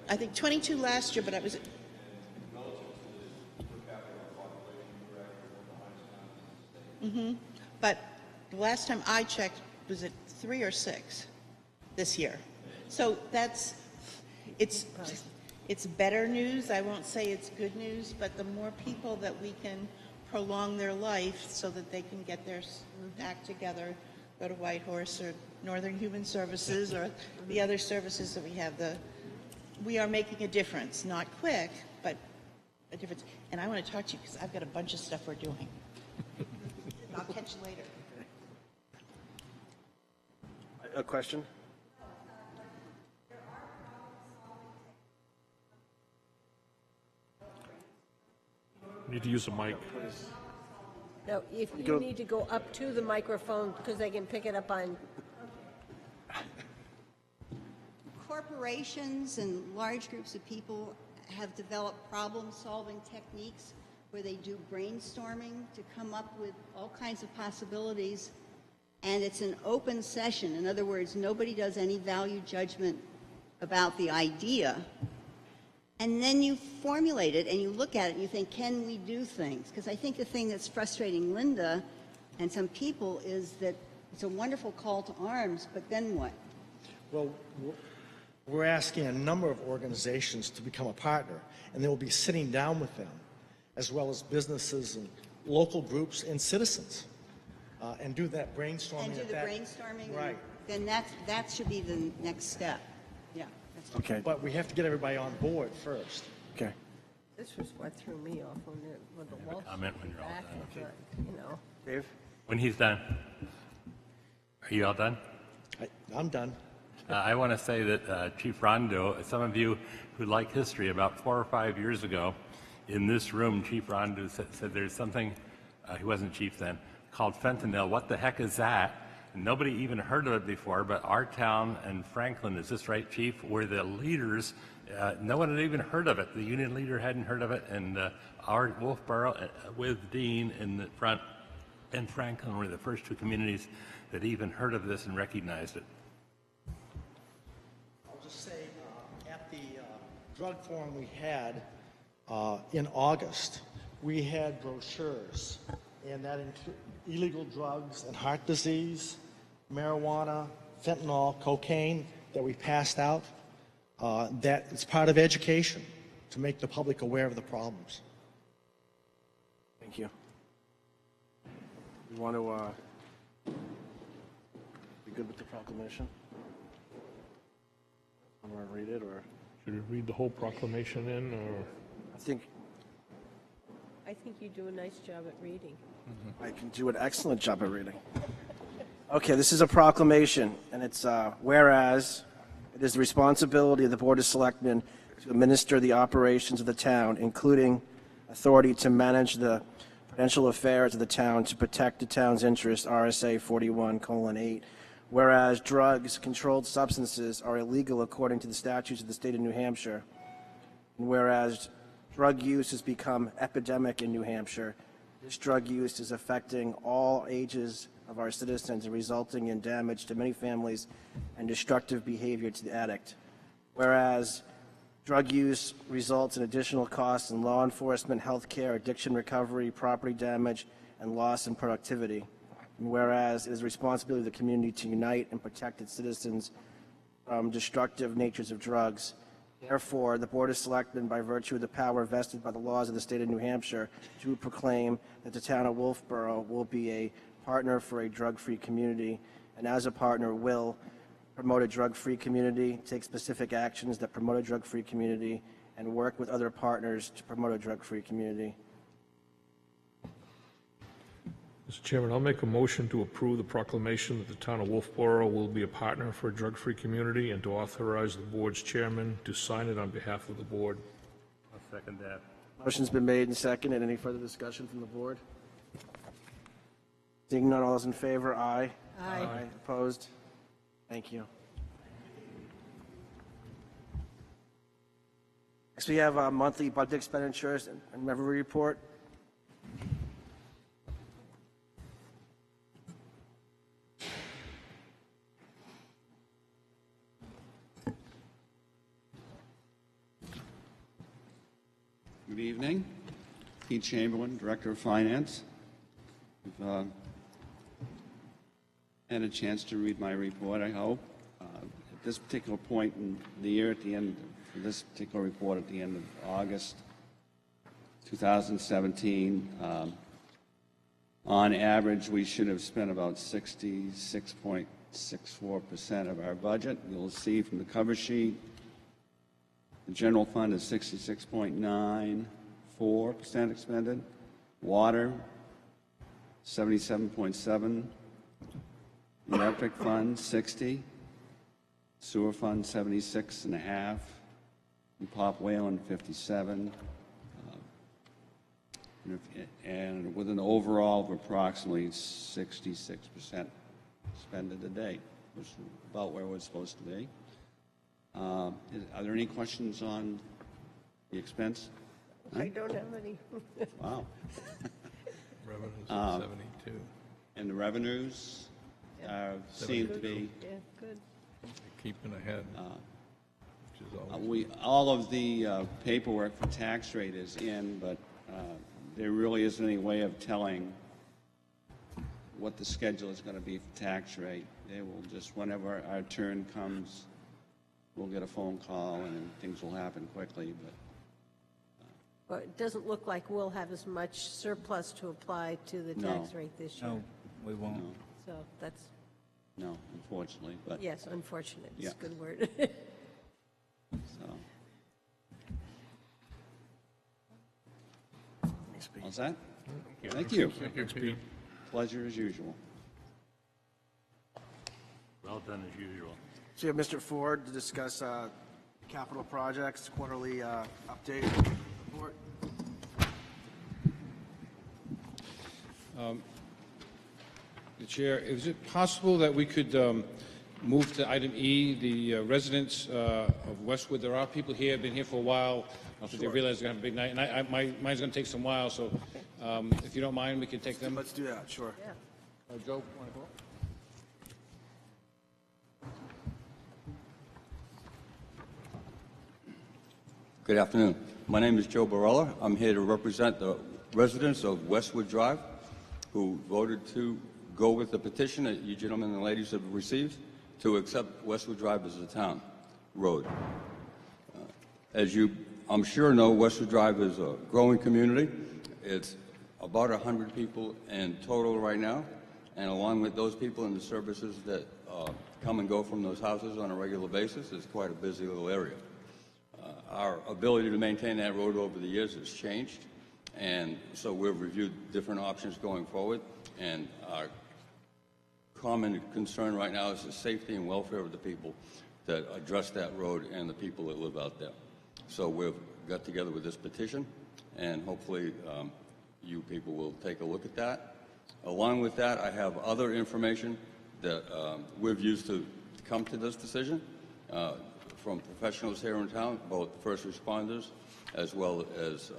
I think 22 last year, but I was. But the last time I checked, was it 3 or 6 this year? So it's better news. I won't say it's good news, but the more people that we can prolong their life so that they can get their act together, go to White Horse or Northern Human Services or the other services that we have, we are making a difference. Not quick, but a difference. And I want to talk to you because I've got a bunch of stuff we're doing. I'll catch you later. A question? You need to use a mic. No, if you need to go up to the microphone because they can pick it up on. Corporations and large groups of people have developed problem-solving techniques where they do brainstorming to come up with all kinds of possibilities, and it's an open session. In other words, nobody does any value judgment about the idea, and then you formulate it and you look at it and you think, can we do things? Because I think the thing that's frustrating Linda and some people is that it's a wonderful call to arms, but then what? Well, we're asking a number of organizations to become a partner, and they will be sitting down with them, as well as businesses and local groups and citizens, and do that brainstorming. And do the brainstorming? Right. Then that should be the next step. Yeah. Okay. But we have to get everybody on board first. Okay. This was what threw me off when the Walsh comment when you're all back done. and, you know. Dave? When he's done. Are you all done? I'm done. I want to say that Chief Rondo, some of you who like history, about 4 or 5 years ago, in this room, Chief Rondo said there's something, he wasn't chief then, called fentanyl. What the heck is that? And nobody even heard of it before, but our town and Franklin, is this right, Chief, were the leaders. No one had even heard of it. The union leader hadn't heard of it, and our Wolfeboro with Dean in the front and Franklin were the first 2 communities that even heard of this and recognized it. drug forum we had in August, we had brochures, and that included illegal drugs and heart disease, marijuana, fentanyl, cocaine that we passed out. That it's part of education to make the public aware of the problems. Thank you. You want to be good with the proclamation? I'm going to read it, or Should we read the whole proclamation in, or? I think I think you do a nice job at reading. I can do an excellent job at reading. Okay, this is a proclamation, and it's whereas it is the responsibility of the Board of Selectmen to administer the operations of the town, including authority to manage the financial affairs of the town to protect the town's interests, RSA 41:8. Whereas drugs, controlled substances are illegal according to the statutes of the state of New Hampshire. And whereas drug use has become epidemic in New Hampshire, this drug use is affecting all ages of our citizens and resulting in damage to many families and destructive behavior to the addict. Whereas drug use results in additional costs in law enforcement, healthcare, addiction recovery, property damage, and loss in productivity. And whereas it is the responsibility of the community to unite and protect its citizens from destructive natures of drugs. Therefore, the Board of Selectmen, by virtue of the power vested by the laws of the state of New Hampshire, do proclaim that the town of Wolfeboro will be a partner for a drug-free community, and as a partner will promote a drug-free community, take specific actions that promote a drug-free community, and work with other partners to promote a drug-free community. Mr. Chairman, I'll make a motion to approve the proclamation that the town of Wolfeboro will be a partner for a drug-free community and to authorize the board's chairman to sign it on behalf of the board. I'll second that. Motion's been made and seconded. Any further discussion from the board? Seeing none, all those in favor, aye. Aye. Opposed? Thank you. Next, we have monthly budget expenditures and revenue report. Good evening. Pete Chamberlain, Director of Finance. We've had a chance to read my report, I hope. At this particular point in the year, at the end of this particular report, at the end of August 2017, on average, we should have spent about 66.64% of our budget. You'll see from the cover sheet, the general fund is 66.94% expended. Water, 77.7. Electric fund, 60. Sewer fund, 76.5. And Pop Whalen, 57. And with an overall of approximately 66% spended to date, which is about where we're supposed to be. Are there any questions on the expense? I don't have any. Wow. Revenues at 72. And the revenues seem to be Yeah, good. Keeping ahead, which is always all of the paperwork for tax rate is in, but there really isn't any way of telling what the schedule is going to be for tax rate. They will just, whenever our turn comes, we'll get a phone call and things will happen quickly. But it doesn't look like we'll have as much surplus to apply to the No. tax rate this year. No, we won't. No, So that's, no, unfortunately, but yes, unfortunate. It's Yeah. a good word. so. All set? Thank you. Thanks, Pete. Pleasure as usual. well done as usual. So you have Mr. Ford to discuss capital projects, quarterly update report. The Chair, is it possible that we could move to item E, the residents of Westwood? There are people here, been here for a while. I don't think they realize they're going to have a big night. And mine's going to take some while, so if you don't mind, we can take them. Let's do that, sure. Joe, want to go? Good afternoon. My name is Joe Barella. I'm here to represent the residents of Westwood Drive who voted to go with the petition that you gentlemen and ladies have received to accept Westwood Drive as a town road. As you, I'm sure, know, Westwood Drive is a growing community. It's about 100 people in total right now, and along with those people and the services that come and go from those houses on a regular basis, it's quite a busy little area. Our ability to maintain that road over the years has changed, and so we've reviewed different options going forward, and our common concern right now is the safety and welfare of the people that address that road and the people that live out there. So we've got together with this petition, and hopefully you people will take a look at that. Along with that, I have other information that we've used to come to this decision from professionals here in town, both first responders as well as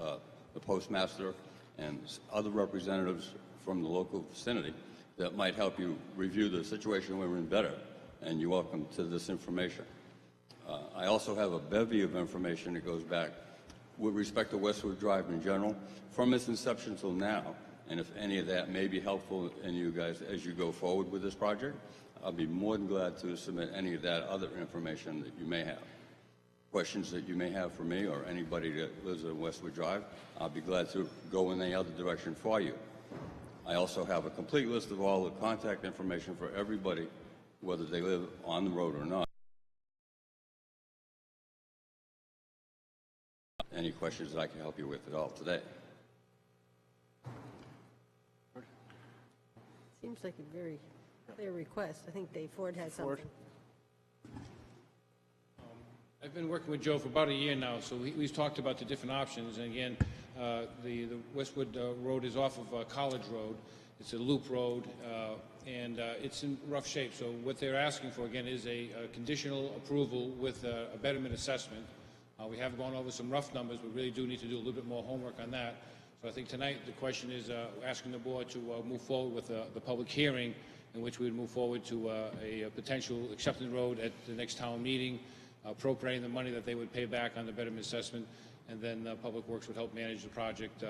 the postmaster and other representatives from the local vicinity that might help you review the situation we're in better, and you're welcome to this information. I also have a bevy of information that goes back with respect to Westwood Drive in general, from its inception till now, and if any of that may be helpful in you guys as you go forward with this project, I'll be more than glad to submit any of that other information that you may have. Questions that you may have for me or anybody that lives in Westwood Drive, I'll be glad to go in any other direction for you. I also have a complete list of all the contact information for everybody, whether they live on the road or not. Any questions that I can help you with at all today? Seems like a very clear request. I think Dave Ford has something. I've been working with Joe for about a year now, so we've talked about the different options. And again, the Westwood Road is off of College Road. It's a loop road, and it's in rough shape. So what they're asking for, again, is a conditional approval with a betterment assessment. We have gone over some rough numbers. We really do need to do a little bit more homework on that. So I think tonight the question is asking the board to move forward with the public hearing in which we would move forward to a potential acceptance road at the next town meeting, appropriating the money that they would pay back on the betterment assessment, and then Public Works would help manage the project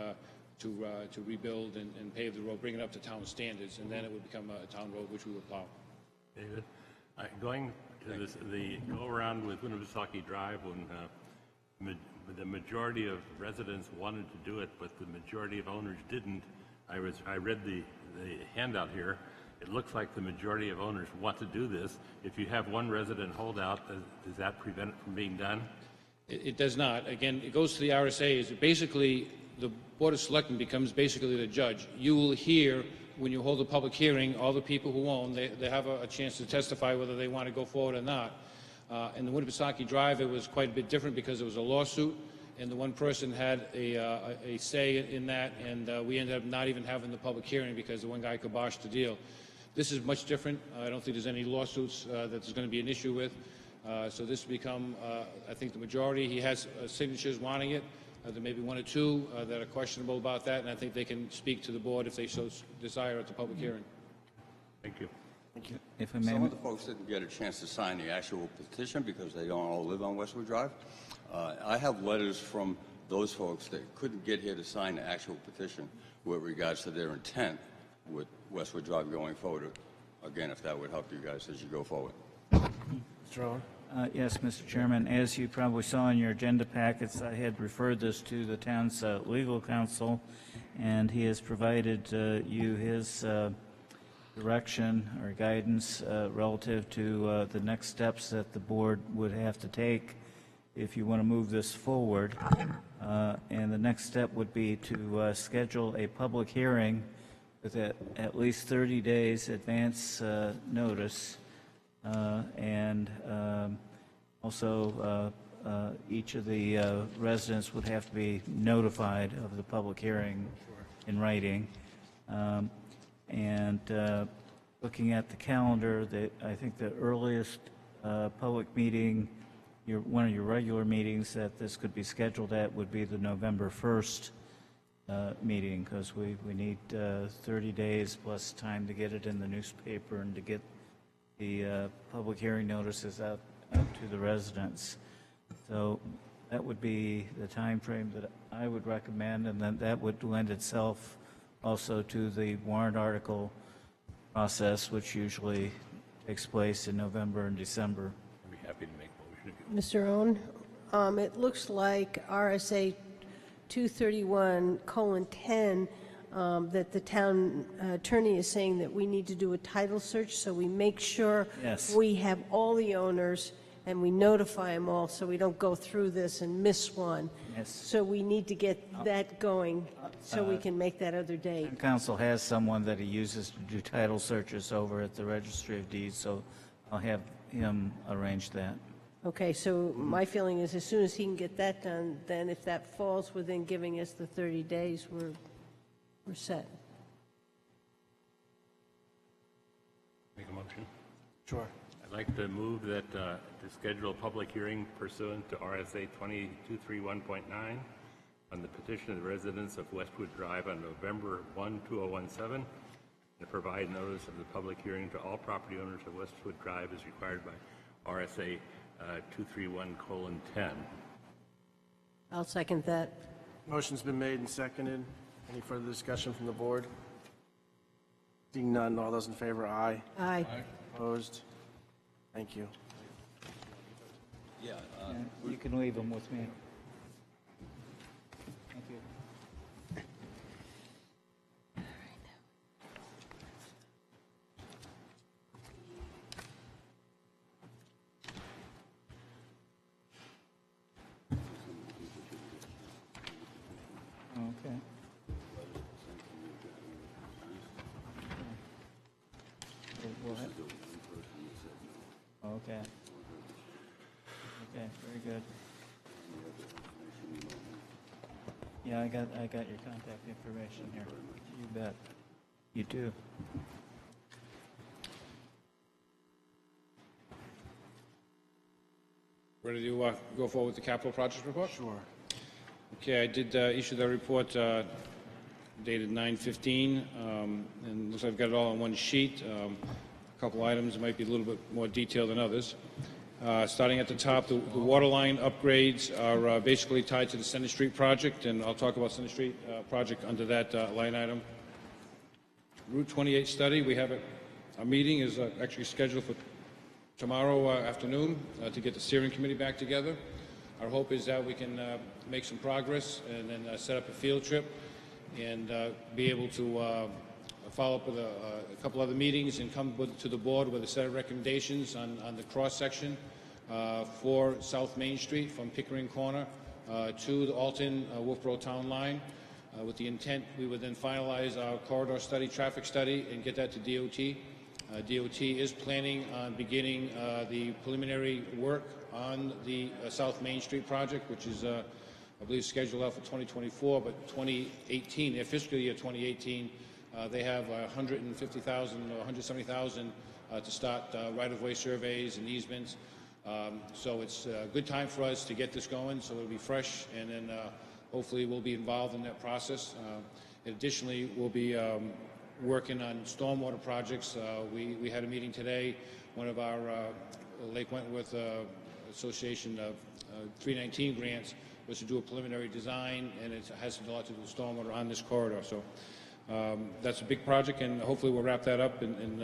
to rebuild and pave the road, bring it up to town standards, and then it would become a town road which we would plow. David, going to this, the go around with Winnipesaukee Drive when the majority of residents wanted to do it, but the majority of owners didn't. I read the handout here. It looks like the majority of owners want to do this. If you have one resident holdout, does that prevent it from being done? It does not. Again, it goes to the RSA. Is basically the Board of Selectmen becomes basically the judge. You will hear, when you hold a public hearing, all the people who own, they have a chance to testify whether they want to go forward or not. In the Winnipesaukee Drive, it was quite a bit different because it was a lawsuit, and the one person had a say in that, and we ended up not even having the public hearing because the one guy kiboshed the deal. This is much different. I don't think there's any lawsuits that there's going to be an issue with. So this will become, I think, the majority. He has signatures wanting it. There may be one or two that are questionable about that, and I think they can speak to the board if they so desire at the public hearing. Thank you. Thank you. If I may, some of the folks didn't get a chance to sign the actual petition because they don't all live on Westwood Drive. I have letters from those folks that couldn't get here to sign the actual petition with regards to their intent with Westwood Drive going forward. Again, if that would help you guys as you go forward. Mr. Owen? Yes, Mr. Chairman. As you probably saw in your agenda packets, I had referred this to the town's legal counsel, and he has provided you his direction or guidance relative to the next steps that the board would have to take if you want to move this forward. And the next step would be to schedule a public hearing with at least 30 days advance notice, and also each of the residents would have to be notified of the public hearing in writing. And looking at the calendar, I think the earliest public meeting, one of your regular meetings that this could be scheduled at would be the November 1st meeting, because we need 30 days plus time to get it in the newspaper and to get the public hearing notices out to the residents. So that would be the time frame that I would recommend, and then that would lend itself also to the warrant article process, which usually takes place in November and December. I'd be happy to make a motion. Mr. Owen, it looks like RSA 231:10, that the town attorney is saying that we need to do a title search, so we make sure Yes. we have all the owners and we notify them all, so we don't go through this and miss one. Yes. So we need to get that going, so we can make that other date. Town council has someone that he uses to do title searches over at the Registry of Deeds, so I'll have him arrange that. Okay, so my feeling is as soon as he can get that done, then if that falls within giving us the 30 days, we're set. Make a motion. Sure. I'd like to move that to schedule a public hearing pursuant to RSA 2231.9 on the petition of the residents of Westwood Drive on November 1, 2017, and to provide notice of the public hearing to all property owners of Westwood Drive as required by RSA 231:10. I'll second that. Motion's been made and seconded. Any further discussion from the board? Seeing none, all those in favor, aye. Aye. Opposed? Thank you. Yeah. You can leave them with me. Thank you. Okay. Okay. Okay, very good. Yeah, I got your contact information here. You bet. You do. Ready to go forward with the capital project report? Sure. Okay, I did issue that report dated 9/15, and looks like I've got it all on one sheet. A couple items might be a little bit more detailed than others. Starting at the top, the water line upgrades are basically tied to the Center Street project, and I'll talk about Center Street project under that line item. Route 28 study, we have a meeting is actually scheduled for tomorrow afternoon to get the steering committee back together. Our hope is that we can make some progress and then set up a field trip and be able to follow up with a couple other meetings and come to the board with a set of recommendations on the cross-section for South Main Street from Pickering Corner to the Alton Wolfeboro Town Line. With the intent, we would then finalize our corridor study, traffic study, and get that to DOT. DOT is planning on beginning the preliminary work on the South Main Street project, which is, I believe, scheduled out for 2024, but 2018, their fiscal year 2018, they have 150,000 or 170,000 to start right-of-way surveys and easements. So it's a good time for us to get this going, so it'll be fresh, and then hopefully we'll be involved in that process. Additionally, we'll be working on stormwater projects. We had a meeting today. One of our Lake Wentworth Association 319 grants was to do a preliminary design, and it has a lot to do with stormwater on this corridor. So that's a big project, and hopefully we'll wrap that up. And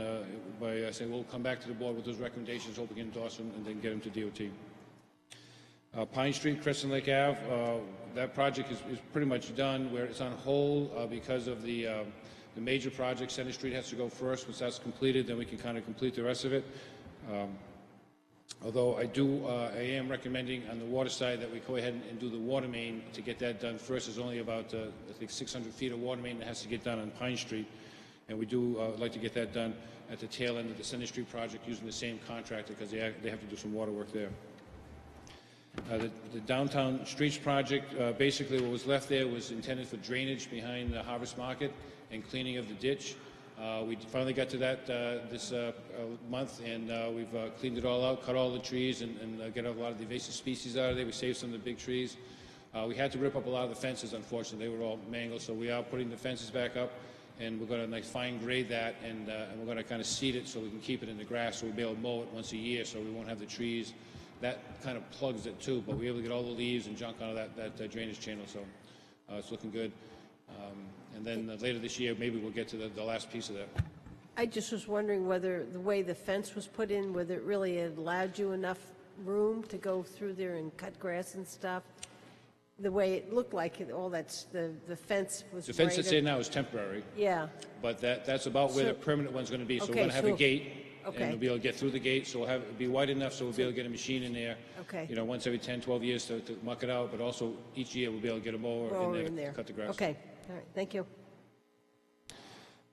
by saying we'll come back to the board with those recommendations, hope we can endorse them, and then get them to DOT. Pine Street, Crescent Lake Ave, that project is pretty much done. Where it's on hold because of the major project. Center Street has to go first. Once that's completed, then we can kind of complete the rest of it. Although I am recommending on the water side that we go ahead and do the water main to get that done first. There's only about, I think, 600 feet of water main that has to get done on Pine Street. And we do like to get that done at the tail end of the Center Street project using the same contractor because they have to do some water work there. The Downtown Streets project, basically what was left there was intended for drainage behind the Harvest Market and cleaning of the ditch. We finally got to that this month, and we've cleaned it all out, cut all the trees, and got a lot of the invasive species out of there. We saved some of the big trees. We had to rip up a lot of the fences, unfortunately. They were all mangled, so we are putting the fences back up, and we're going to fine grade that, and we're going to kind of seed it so we can keep it in the grass, so we'll be able to mow it once a year, so we won't have the trees that kind of plugs it too, but we're able to get all the leaves and junk out of that drainage channel, so it's looking good. And then later this year, maybe we'll get to the last piece of that. I just was wondering whether the way the fence was put in, whether it really allowed you enough room to go through there and cut grass and stuff. The way it looked like all that's the fence was. The fence that's right there now is temporary. Yeah. But that's about where the permanent one's going to be. So we're Okay, going to have a so- gate, and okay. we'll be able to get through the gate. So it'll be wide enough so we'll be able to get a machine in there. Okay. You know, once every 10, 12 years to muck it out. But also each year we'll be able to get a mower in there to cut the grass. Okay, all right, thank you.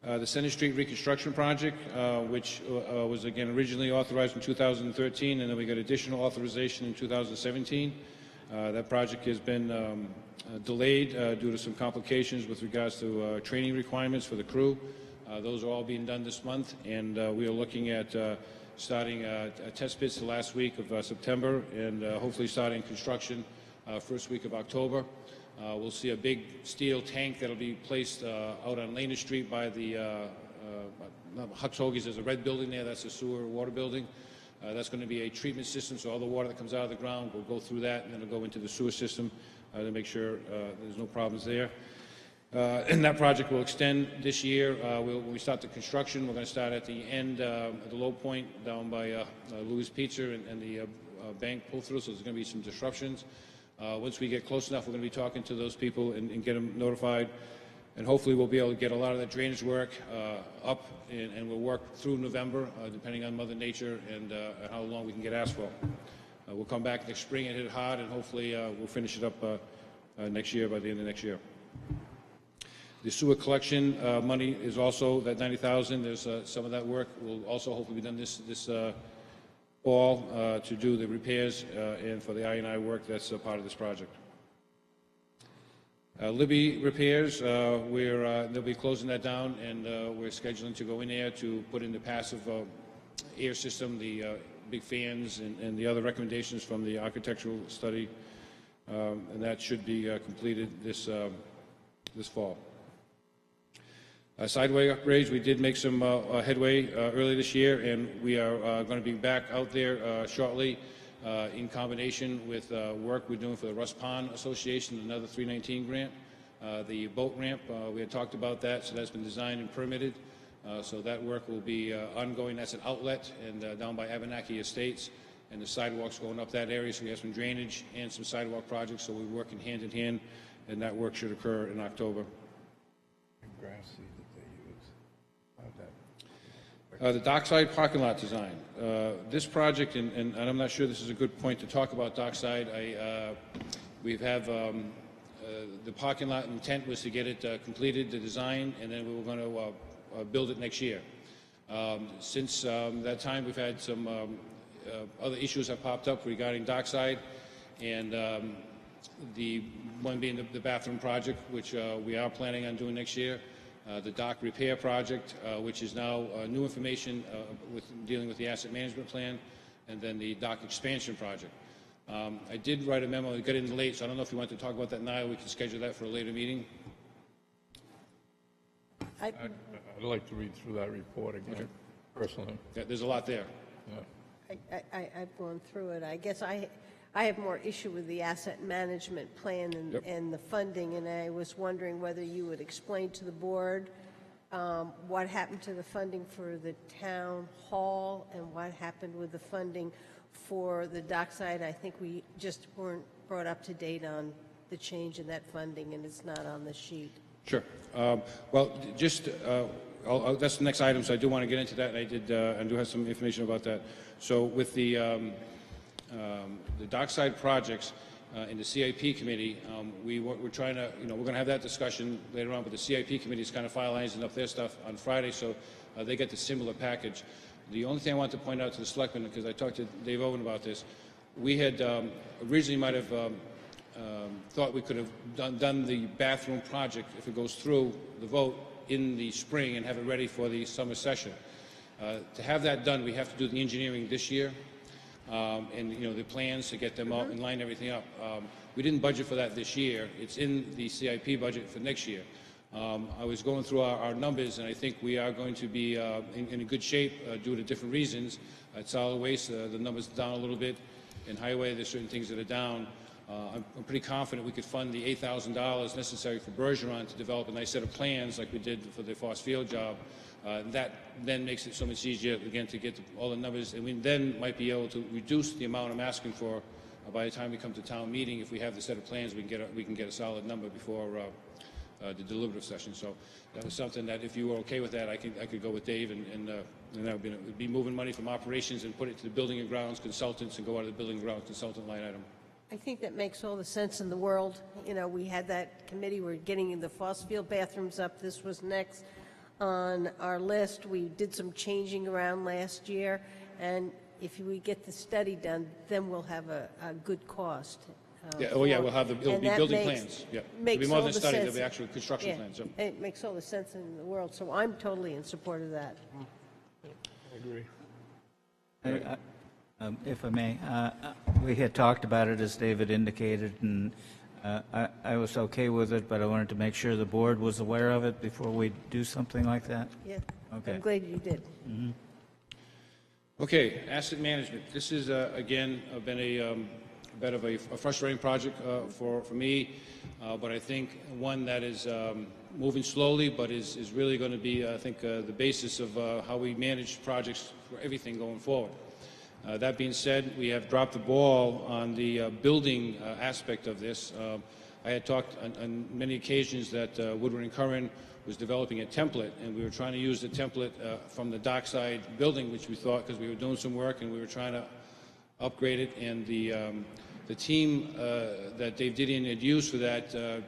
The Center Street reconstruction project, which was again originally authorized in 2013, and then we got additional authorization in 2017. That project has been delayed due to some complications with regards to training requirements for the crew. Those are all being done this month, and we are looking at starting test bits the last week of September, and hopefully starting construction first week of October. We'll see a big steel tank that'll be placed out on Lena Street by the Huck's Hoagies. There's a red building there. That's the sewer water building. That's going to be a treatment system, so all the water that comes out of the ground will go through that, and then it'll go into the sewer system to make sure there's no problems there. And that project will extend this year. When we start the construction, we're going to start at the end, at the low point down by Louis Pizza and the bank pull-through, so there's going to be some disruptions. Once we get close enough, we're going to be talking to those people and get them notified. And hopefully we'll be able to get a lot of that drainage work up, and we'll work through November, depending on Mother Nature and how long we can get asphalt. We'll come back next spring and hit it hard, and hopefully we'll finish it up next year, by the end of next year. The sewer collection money is also that $90,000. There's some of that work will also hopefully be done this fall to do the repairs and for the I&I work that's a part of this project. Libby repairs, they'll be closing that down, and we're scheduling to go in there to put in the passive air system, the big fans, and the other recommendations from the architectural study, and that should be completed this fall. Sideway upgrades, we did make some headway early this year, and we are going to be back out there shortly in combination with work we're doing for the Russ Pond Association, another 319 grant. The boat ramp, we had talked about that, so that's been designed and permitted. So that work will be ongoing. That's an outlet and down by Abenaki Estates, and the sidewalks going up that area, so we have some drainage and some sidewalk projects, so we're working hand in hand, and that work should occur in October. Grass seed that they use. The dockside parking lot design. This project, and I'm not sure this is a good point to talk about dockside. We have the parking lot intent was to get it completed, the design, and then we were going to build it next year. Since that time, we've had some other issues have popped up regarding dockside, and the one being the bathroom project, which we are planning on doing next year. The dock repair project, which is now new information with dealing with the asset management plan, and then the dock expansion project. I did write a memo. It got in late, so I don't know if you want to talk about that now. We can schedule that for a later meeting. I'd like to read through that report again, personally. Yeah, there's a lot there. Yeah. I've gone through it. I guess I have more issue with the asset management plan and the funding, and I was wondering whether you would explain to the board what happened to the funding for the town hall and what happened with the funding for the dockside. I think we just weren't brought up to date on the change in that funding, and it's not on the sheet. Sure. Well, just that's the next item, so I do want to get into that, and I do have some information about that. So with the dockside projects in the CIP committee, we're trying to, we're going to have that discussion later on, but the CIP committee is kind of finalizing up their stuff on Friday, so they get the similar package. The only thing I want to point out to the selectmen, because I talked to Dave Owen about this, we had originally might have thought we could have done the bathroom project, if it goes through the vote, in the spring and have it ready for the summer session. To have that done, we have to do the engineering this year, and the plans to get them out and line everything up. We didn't budget for that this year. It's in the CIP budget for next year. I was going through our numbers, and I think we are going to be in a good shape due to different reasons. At solid waste, the numbers are down a little bit. In highway, there's certain things that are down. I'm pretty confident we could fund the $8,000 necessary for Bergeron to develop a nice set of plans like we did for the Foss Field job. That then makes it so much easier, again, to get all the numbers, and we then might be able to reduce the amount I'm asking for by the time we come to town meeting. If we have the set of plans, we can get a solid number before the deliberative session. So that was something that, if you were okay with that, I could go with Dave, and that would be moving money from operations and put it to the building and grounds consultants and go out of the building and grounds consultant line item. I think that makes all the sense in the world. You know, we had that committee, we're getting the Foss Field bathrooms up. This was next on our list. We did some changing around last year, and if we get the study done, then we'll have a good cost. We'll have it'll be building plans. Yeah, it'll be more than study, there'll be actual construction plans. So. It makes all the sense in the world, so I'm totally in support of that. I agree. If I may, we had talked about it, as David indicated, and I was okay with it, but I wanted to make sure the board was aware of it before we do something like that. Yeah, Okay. I'm glad you did. Mm-hmm. Okay, asset management. This is, again, been a bit of a frustrating project for me, but I think one that is moving slowly, but is really going to be, I think, the basis of how we manage projects for everything going forward. That being said, we have dropped the ball on the building aspect of this. I had talked on many occasions that Woodward and Curran was developing a template, and we were trying to use the template from the dockside building, which we thought, because we were doing some work and we were trying to upgrade it, and the team that Dave Didion had used for that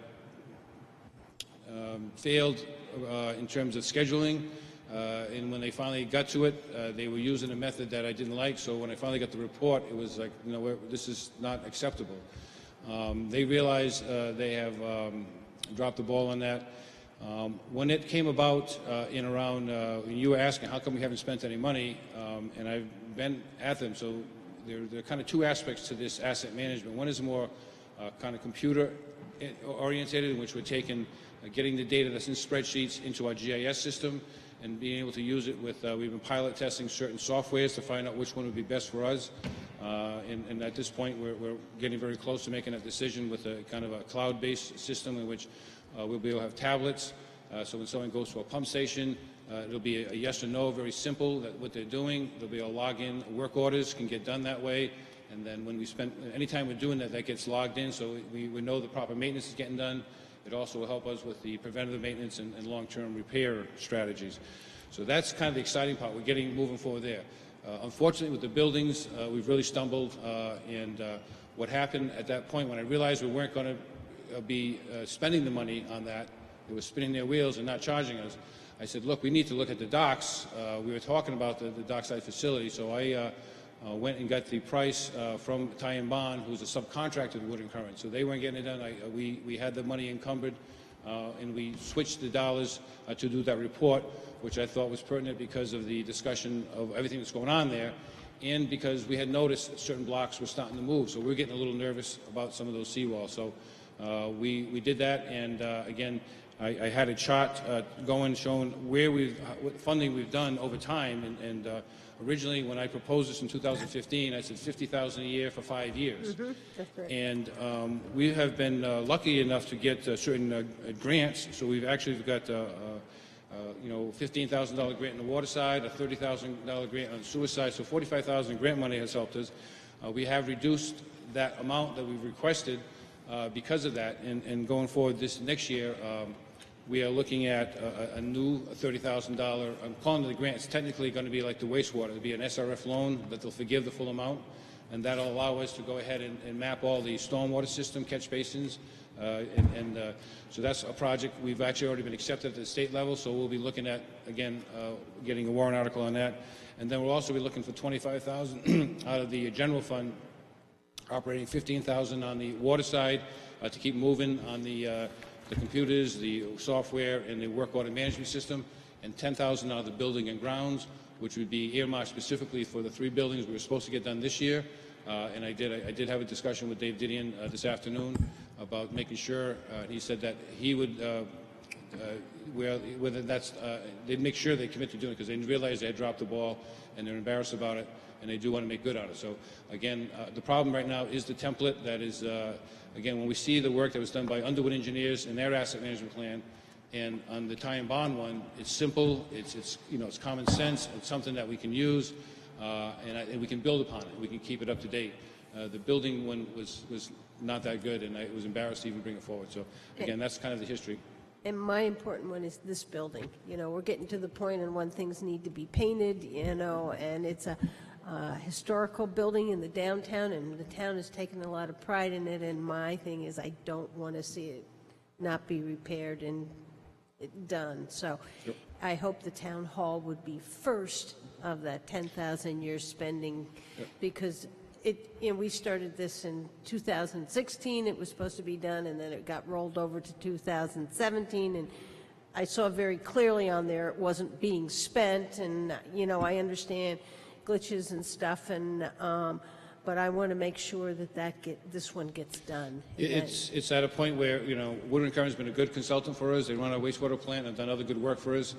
failed in terms of scheduling. And when they finally got to it, they were using a method that I didn't like. So when I finally got the report, it was like, this is not acceptable. They realized they have dropped the ball on that. When it came about in around, when you were asking how come we haven't spent any money, and I've been at them, so there are kind of two aspects to this asset management. One is more kind of computer oriented, in which we're taking, getting the data that's in spreadsheets into our GIS system, and being able to use it with, we've been pilot testing certain softwares to find out which one would be best for us. And at this point, we're getting very close to making that decision with a kind of a cloud-based system in which we'll be able to have tablets. So when someone goes to a pump station, it'll be a yes or no, very simple, that what they're doing. There'll be a login. Work orders can get done that way. And then when we spend, anytime we're doing that, that gets logged in, so we know the proper maintenance is getting done. It also will help us with the preventative maintenance and long-term repair strategies. So that's kind of the exciting part. We're moving forward there. Unfortunately, with the buildings, we've really stumbled. And what happened at that point, when I realized we weren't going to be spending the money on that, they were spinning their wheels and not charging us, I said, look, we need to look at the docks. We were talking about the dockside facility, so I went and got the price from Ty and Bond, who's a subcontractor to Wood and Curran. So they weren't getting it done. We had the money encumbered, and we switched the dollars to do that report, which I thought was pertinent because of the discussion of everything that's going on there, and because we had noticed certain blocks were starting to move. So we were getting a little nervous about some of those seawalls. So we did that, and again, I had a chart going showing what funding we've done over time, and originally, when I proposed this in 2015, I said $50,000 a year for 5 years. Mm-hmm. That's right. And we have been lucky enough to get certain grants. So we've actually got $15,000 grant on the water side, a $30,000 grant on the sewer side. So $45,000 grant money has helped us. We have reduced that amount that we've requested because of that. And going forward this next year, we are looking at a new $30,000, I'm calling it the grant. It's technically going to be like the wastewater. It'll be an SRF loan that they'll forgive the full amount, and that'll allow us to go ahead and map all the stormwater system, catch basins, so that's a project. We've actually already been accepted at the state level, so we'll be looking at, again, getting a warrant article on that. And then we'll also be looking for $25,000 out of the general fund, operating $15,000 on the water side to keep moving on the computers, the software, and the work order management system, and $10,000 out of the building and grounds, which would be earmarked specifically for the 3 buildings we were supposed to get done this year. And I did have a discussion with Dave Didion this afternoon about making sure, he said that he would whether that's, they make sure they commit to doing it because they realize they had dropped the ball and they're embarrassed about it, and they do want to make good on it. So again, the problem right now is the template. That is, again, when we see the work that was done by Underwood Engineers in their asset management plan, and on the tie and bond one, it's simple, it's common sense, it's something that we can use, and we can build upon it. We can keep it up to date. The building one was not that good, and I was embarrassed to even bring it forward. So again, that's kind of the history. And my important one is this building. We're getting to the point in when things need to be painted, and it's a historical building in the downtown, and the town has taken a lot of pride in it, and my thing is I don't want to see it not be repaired and done. So Yep. I hope the town hall would be first of that 10,000 years spending, Yep. because we started this in 2016, it was supposed to be done, and then it got rolled over to 2017, and I saw very clearly on there it wasn't being spent, and, I understand glitches and stuff, and, but I want to make sure that this one gets done. It's at a point where, Woodward & Curran's been a good consultant for us. They run our wastewater plant and have done other good work for us.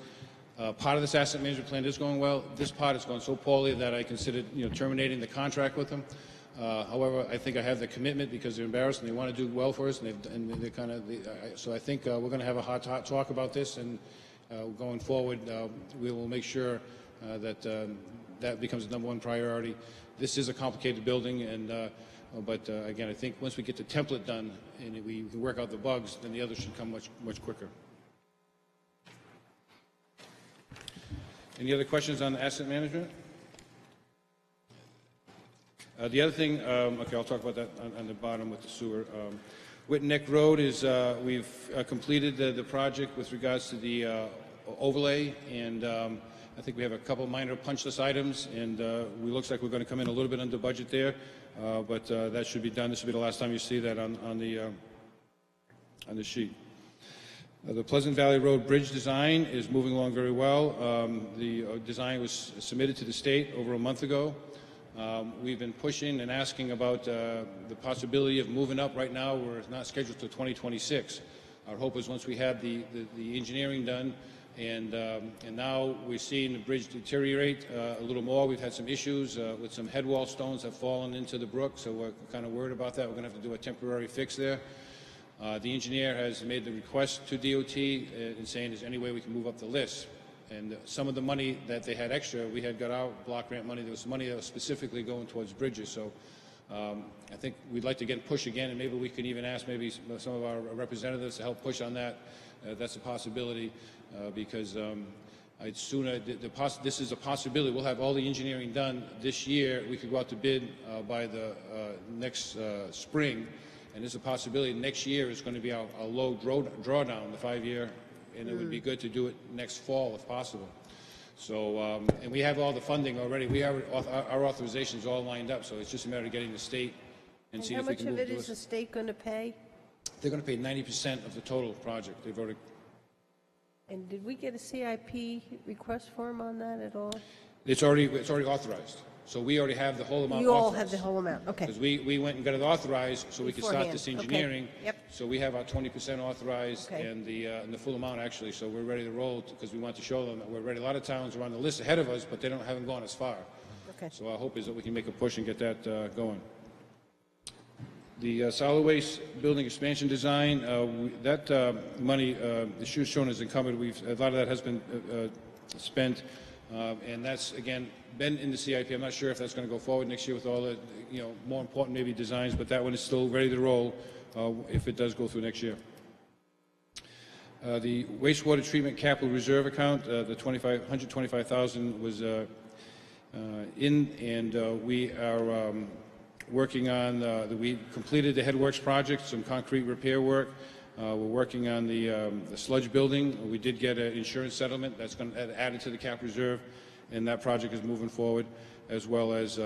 Part of this asset management plan is going well. This part has gone so poorly that I considered, terminating the contract with them. However, I think I have the commitment because they're embarrassed and they want to do well for us, and they're kind of. So I think we're going to have a hot talk about this, and going forward, we will make sure that that becomes the number one priority. This is a complicated building, but again, I think once we get the template done and we can work out the bugs, then the others should come much quicker. Any other questions on asset management? The other thing, okay, I'll talk about that on the bottom with the sewer. Witten Neck Road is, we've completed the project with regards to the overlay, and I think we have a couple minor punch list items, and it looks like we're going to come in a little bit under budget there, but that should be done. This will be the last time you see that on the sheet. The Pleasant Valley Road Bridge design is moving along very well. The design was submitted to the state over a month ago. We've been pushing and asking about the possibility of moving up. Right now, we're not scheduled till 2026. Our hope is once we have the engineering done, and now we're seeing the bridge deteriorate a little more. We've had some issues with some head wall stones have fallen into the brook, so we're kind of worried about that. We're going to have to do a temporary fix there. The engineer has made the request to DOT in saying, is there any way we can move up the list? And some of the money that they had extra, we had got our block grant money. There was money that was specifically going towards bridges. So I think we'd like to push again, and maybe we can even ask maybe some of our representatives to help push on that. That's a possibility because I'd sooner, this is a possibility. We'll have all the engineering done this year. We could go out to bid by the next spring. And there's a possibility next year is going to be a low drawdown, the 5-year, and it would be good to do it next fall if possible. So, and we have all the funding already. We have our authorizations all lined up, so it's just a matter of getting the state and see if we can move. How much of it is the state going to pay? They're going to pay 90% of the total project. They've already. And did we get a CIP request form on that at all? It's already authorized. So we already have the whole amount You all authorized. have the whole amount, okay. Because we went and got it authorized so we could start this Beforehand, engineering. okay. Yep. So we have our 20% authorized Okay. and the full amount actually. So we're ready to roll because we want to show them that we're ready. A lot of towns are on the list ahead of us, but they haven't gone as far. Okay. So our hope is that we can make a push and get that going. The solid waste building expansion design, that money is shown as encumbered. A lot of that has been spent, and that's again been in the CIP. I'm not sure if that's going to go forward next year with all the more important maybe designs, but that one is still ready to roll if it does go through next year. The wastewater treatment capital reserve account, the $125,000 was in, and we are working on, we completed the headworks project, some concrete repair work. We're working on the sludge building. We did get an insurance settlement that's going to add it to the cap reserve, and that project is moving forward, as well as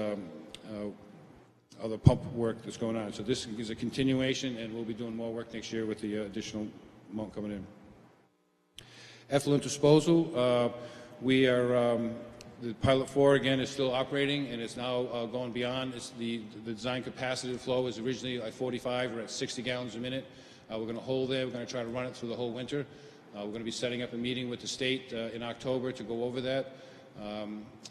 other pump work that's going on. So this is a continuation, and we'll be doing more work next year with the additional amount coming in. Effluent disposal, we are, the Pilot 4 again is still operating, and it's now going beyond. The design capacity of flow is originally like 45. We're at 60 gallons a minute. We're going to hold there. We're going to try to run it through the whole winter. We're going to be setting up a meeting with the state in October to go over that.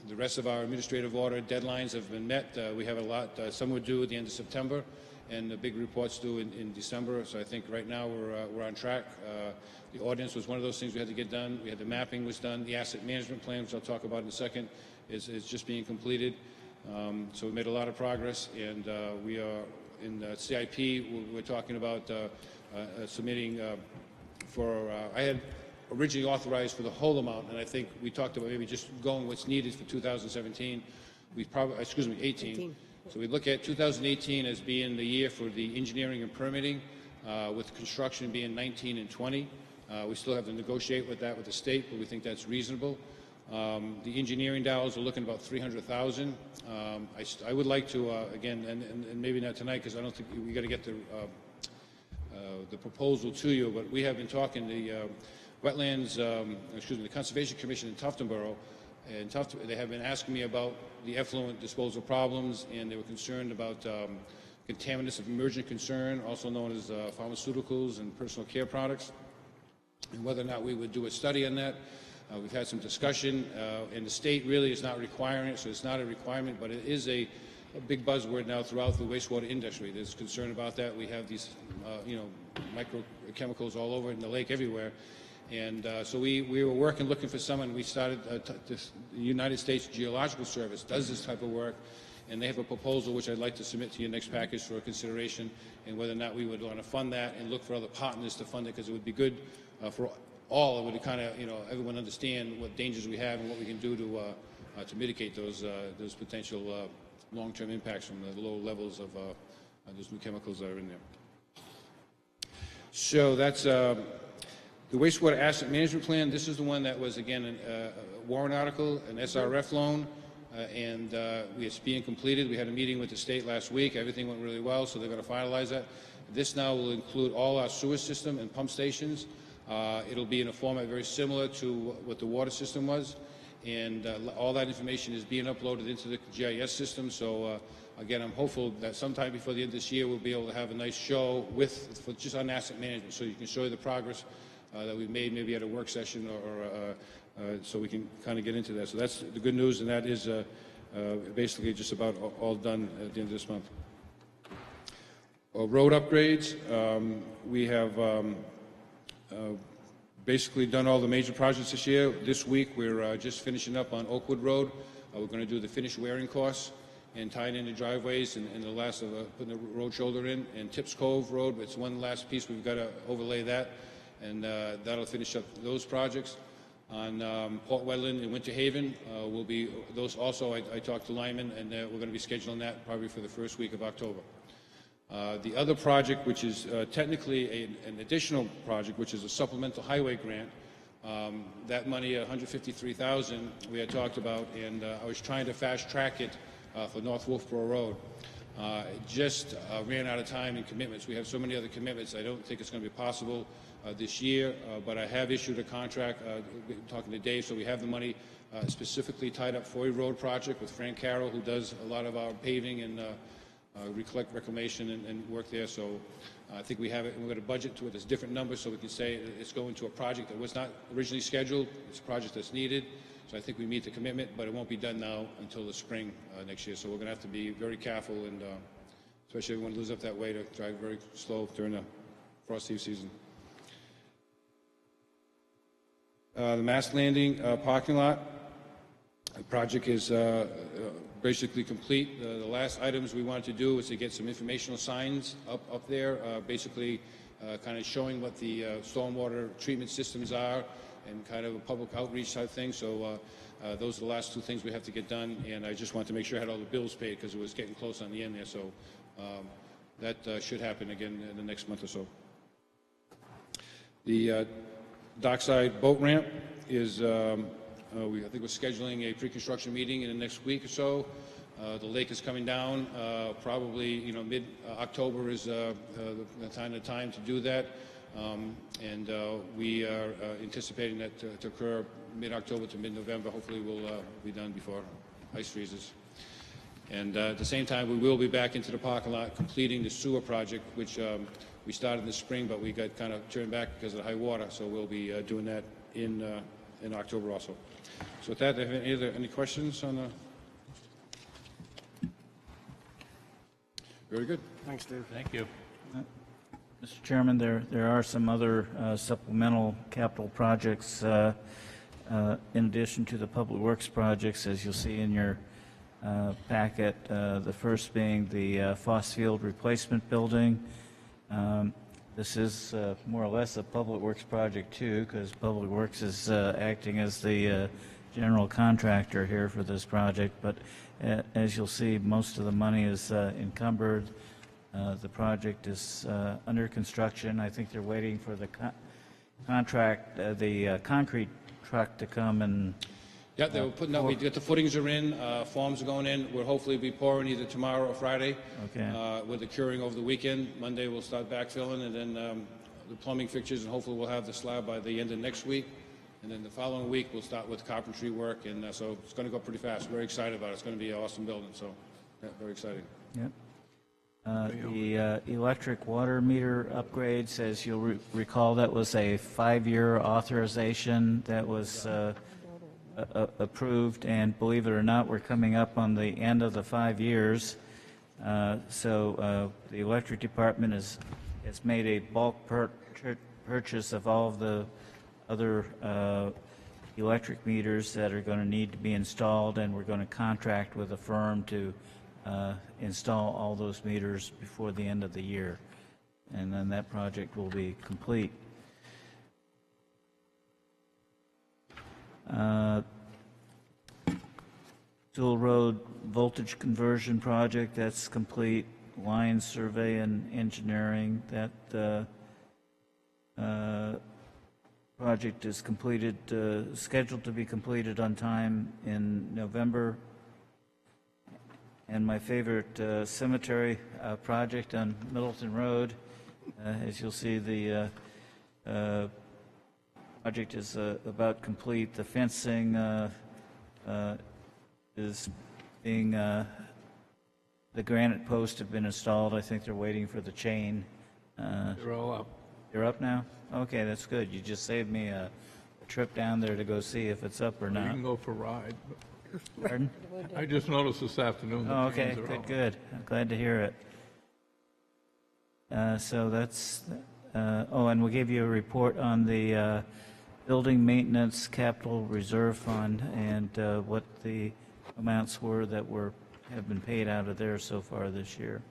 The rest of our administrative order deadlines have been met. We have a lot. Some were due at the end of September, and the big reports due in December. So I think right now we're on track. The ordinance was one of those things we had to get done. We had the mapping was done. The asset management plan, which I'll talk about in a second, is just being completed. So we made a lot of progress, and we are in the CIP. We're talking about submitting for. I had originally authorized for the whole amount, and I think we talked about maybe just going what's needed for 2017. We probably, 18. So we look at 2018 as being the year for the engineering and permitting, with construction being 19 and 20. We still have to negotiate with that with the state, but we think that's reasonable. The engineering dollars are looking about $300,000. I would like to again, and maybe not tonight because I don't think we got to get the proposal to you, but we have been talking the wetlands, the Conservation Commission in Tuftonboro, and they have been asking me about the effluent disposal problems, and they were concerned about contaminants of emergent concern, also known as pharmaceuticals and personal care products, and whether or not we would do a study on that. We've had some discussion, and the state really is not requiring it, so it's not a requirement, but it is a big buzzword now throughout the wastewater industry. There's concern about that. We have these, microchemicals all over in the lake everywhere. And so we were working, looking for someone. We started, the United States Geological Service does this type of work, and they have a proposal which I'd like to submit to your next package for consideration, and whether or not we would want to fund that and look for other partners to fund it, because it would be good for all. It would kind of, everyone understand what dangers we have and what we can do to mitigate those potential long-term impacts from the low levels of those new chemicals that are in there. So that's the wastewater asset management plan. This is the one that was, again, a warrant article, an SRF loan, and it's being completed. We had a meeting with the state last week. Everything went really well, so they're going to finalize that. This now will include all our sewer system and pump stations. It'll be in a format very similar to what the water system was, and all that information is being uploaded into the GIS system. So again, I'm hopeful that sometime before the end of this year we'll be able to have a nice show for just on asset management, so you can show you the progress that we've made, maybe at a work session, or so we can kind of get into that. So that's the good news, and that is basically just about all done at the end of this month. Road upgrades, we have basically done all the major projects this year. This week we're just finishing up on Oakwood Road. We're going to do the finished wearing course and tying in the driveways and the last of putting the road shoulder in. And Tips Cove Road, it's one last piece. We've got to overlay that, and that'll finish up those projects. On Port Wetland and Winter Haven, will be those also. I talked to Lyman, and we're going to be scheduling that probably for the first week of October. The other project, which is technically an additional project, which is a supplemental highway grant, that money, $153,000, we had talked about, and I was trying to fast track it for North Wolfeboro Road. Just ran out of time and commitments. We have so many other commitments. I don't think it's going to be possible this year, but I have issued a contract, talking to Dave, so we have the money specifically tied up for a road project with Frank Carroll, who does a lot of our paving and reclamation and work there. So I think we have it, and we're going to budget to it as different numbers, so we can say it's going to a project that was not originally scheduled. It's a project that's needed. So I think we meet the commitment, but it won't be done now until the spring next year. So we're going to have to be very careful, and especially if everyone lives up that way, to drive very slow during the frost heave season. The Mass Landing parking lot. The project is basically complete. The last items we wanted to do is to get some informational signs up there, basically kind of showing what the stormwater treatment systems are, and kind of a public outreach type thing. So those are the last two things we have to get done, and I just wanted to make sure I had all the bills paid because it was getting close on the end there. So that should happen again in the next month or so. The dockside boat ramp is, I think we're scheduling a pre-construction meeting in the next week or so. The lake is coming down. Probably, mid-October is the time to do that. And we are anticipating that to occur mid-October to mid-November. Hopefully we'll be done before ice freezes. And at the same time, we will be back into the parking lot completing the sewer project, which We started in the spring, but we got kind of turned back because of the high water, so we'll be doing that in October also. So with that, any questions on the? Very good. Thanks, Dave. Thank you. Mr. Chairman, there are some other supplemental capital projects in addition to the public works projects, as you'll see in your packet. The first being the Foss Field replacement building. This is more or less a public works project too, because public works is acting as the general contractor here for this project. But as you'll see, most of the money is encumbered. The project is under construction. I think they're waiting for the concrete truck to come and. Yeah, they were putting out, we got the footings are in, forms are going in. We'll hopefully be pouring either tomorrow or Friday. Okay. With the curing over the weekend. Monday we'll start backfilling, and then the plumbing fixtures, and hopefully we'll have the slab by the end of next week. And then the following week we'll start with carpentry work, and so it's going to go pretty fast. Very excited about it. It's going to be an awesome building, so yeah, very exciting. Yep. The electric water meter upgrades, as you'll recall, that was a 5-year authorization that was approved, and believe it or not, we're coming up on the end of the 5 years. So the electric department has made a bulk purchase of all of the other electric meters that are going to need to be installed, and we're going to contract with a firm to install all those meters before the end of the year, and then that project will be complete. Dual Road voltage conversion project, that's complete. Line survey and engineering, that project is completed, scheduled to be completed on time in November. And my favorite cemetery project on Middleton Road, as you'll see, the project is about complete. The fencing is being, the granite posts have been installed. I think they're waiting for the chain. They're all up. They're up now? Okay, that's good. You just saved me a trip down there to go see if it's up or You not. can go for a ride. Pardon? I just noticed this afternoon. Oh, the okay, trains are all good. I'm glad to hear it. So that's, oh, and we'll give you a report on the building maintenance capital reserve fund and what the amounts were that have been paid out of there so far this year.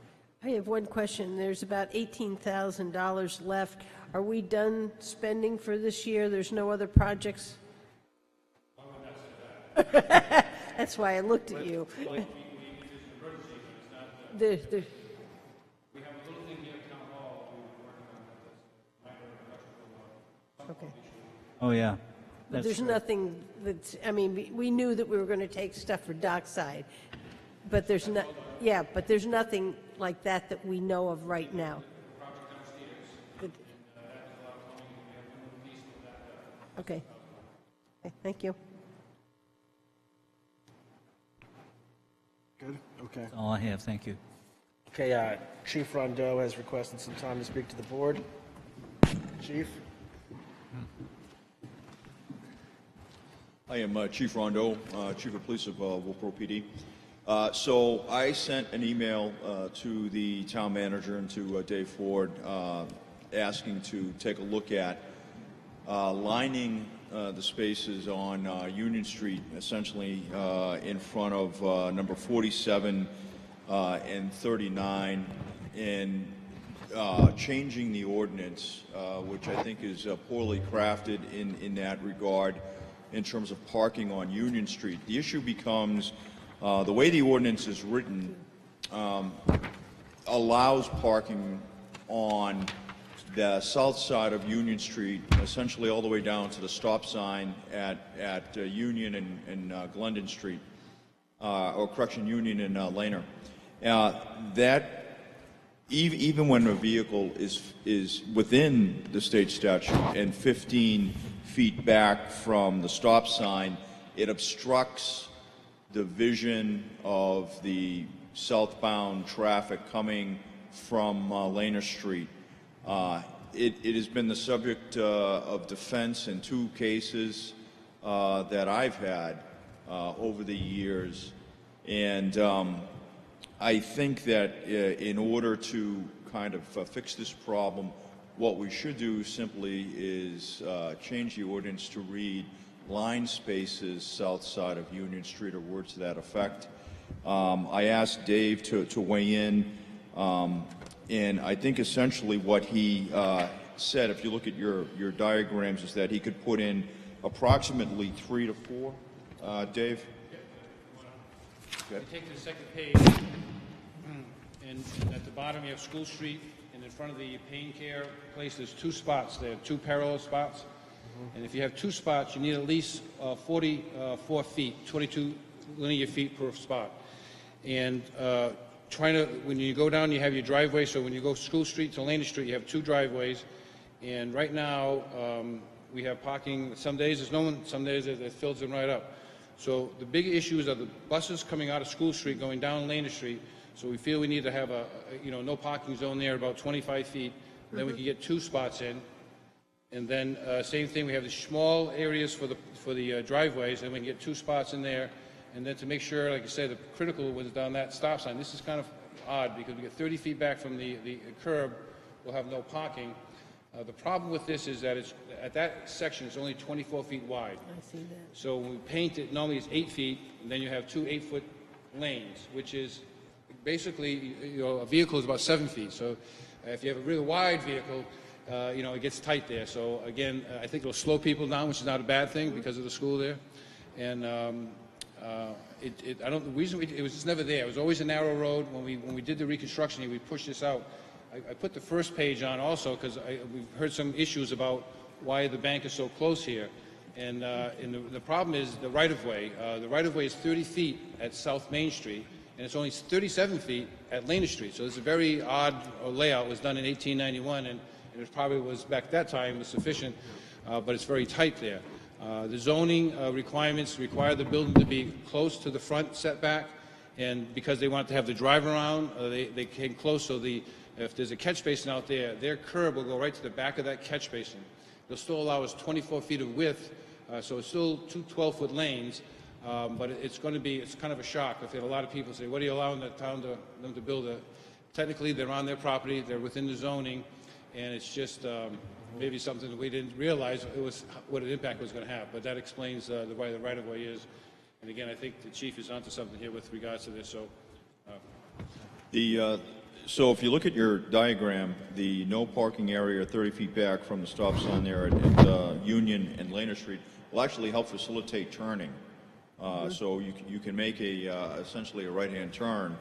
I have one question. There's about $18,000 left. Are we done spending for this year? There's no other projects? That's why I looked at you. Okay. Oh, yeah. But there's nothing that's, I mean, we knew that we were going to take stuff for dockside, but there's not, yeah, but there's nothing like that that we know of right now. Good. Okay. Okay, thank you. Good, okay. That's all I have, thank you. Okay, Chief Rondeau has requested some time to speak to the board. Chief? I am Chief Rondeau, Chief of Police of Wolfeboro PD. So I sent an email to the town manager and to Dave Ford asking to take a look at lining the spaces on Union Street, essentially in front of number 47 and 39, and changing the ordinance, which I think is poorly crafted in that regard in terms of parking on Union Street. The issue becomes the way the ordinance is written allows parking on the south side of Union Street, essentially all the way down to the stop sign at Union and Glendon Street, or correction, Union and Laner. That even when a vehicle is within the state statute and 15 feet back from the stop sign, it obstructs the vision of the southbound traffic coming from Laner Street. It has been the subject of defense in 2 cases that I've had over the years, and I think that in order to kind of fix this problem, what we should do simply is change the ordinance to read line spaces south side of Union Street or words to that effect. I asked Dave to weigh in, and I think essentially what he said, if you look at your diagrams, is that he could put in approximately 3 to 4. Dave? You take the second page, and at the bottom you have School Street, and in front of the pain care place, there's 2 spots there, 2 parallel spots. And if you have 2 spots, you need at least 44 feet, 22 linear feet per spot. And when you go down, you have your driveway. So when you go School Street to Lane Street, you have 2 driveways. And right now, we have parking. Some days there's no one, some days it fills them right up. So the big issues are the buses coming out of School Street going down Lane Street. So we feel we need to have a no parking zone there, about 25 feet. Then we can get 2 spots in. And then same thing, we have the small areas for the driveways, and we can get 2 spots in there. And then to make sure, like I said, the critical was down that stop sign. This is kind of odd because we get 30 feet back from the curb, we'll have no parking. The problem with this is that at that section, it's only 24 feet wide. I see that. So when we paint it, normally it's 8 feet, and then you have 2 8-foot lanes, which is basically, a vehicle is about 7 feet. So if you have a really wide vehicle, it gets tight there. So again, I think it'll slow people down, which is not a bad thing because of the school there. And the reason it was just never there. It was always a narrow road. When we did the reconstruction here, we pushed this out. I put the first page on also because we've heard some issues about why the bank is so close here. And the problem is the right-of-way. The right-of-way is 30 feet at South Main Street, and it's only 37 feet at Lane Street. So it's a very odd layout. It was done in 1891, and it probably was, back that time, was sufficient, but it's very tight there. The zoning requirements require the building to be close to the front setback, and because they want to have the drive around, they came close, so if there's a catch basin out there, their curb will go right to the back of that catch basin. They'll still allow us 24 feet of width, so it's still 2 12-foot lanes, but it's kind of a shock. If a lot of people say, what are you allowing the town them to build? Technically, they're on their property, they're within the zoning, and it's just maybe something that we didn't realize what an impact was going to have. But that explains why the right-of-way is. And again, I think the chief is onto something here with regards to this. So if you look at your diagram, the no parking area 30 feet back from the stop sign there at Union and Lane Street will actually help facilitate turning. So you can make essentially a right-hand turn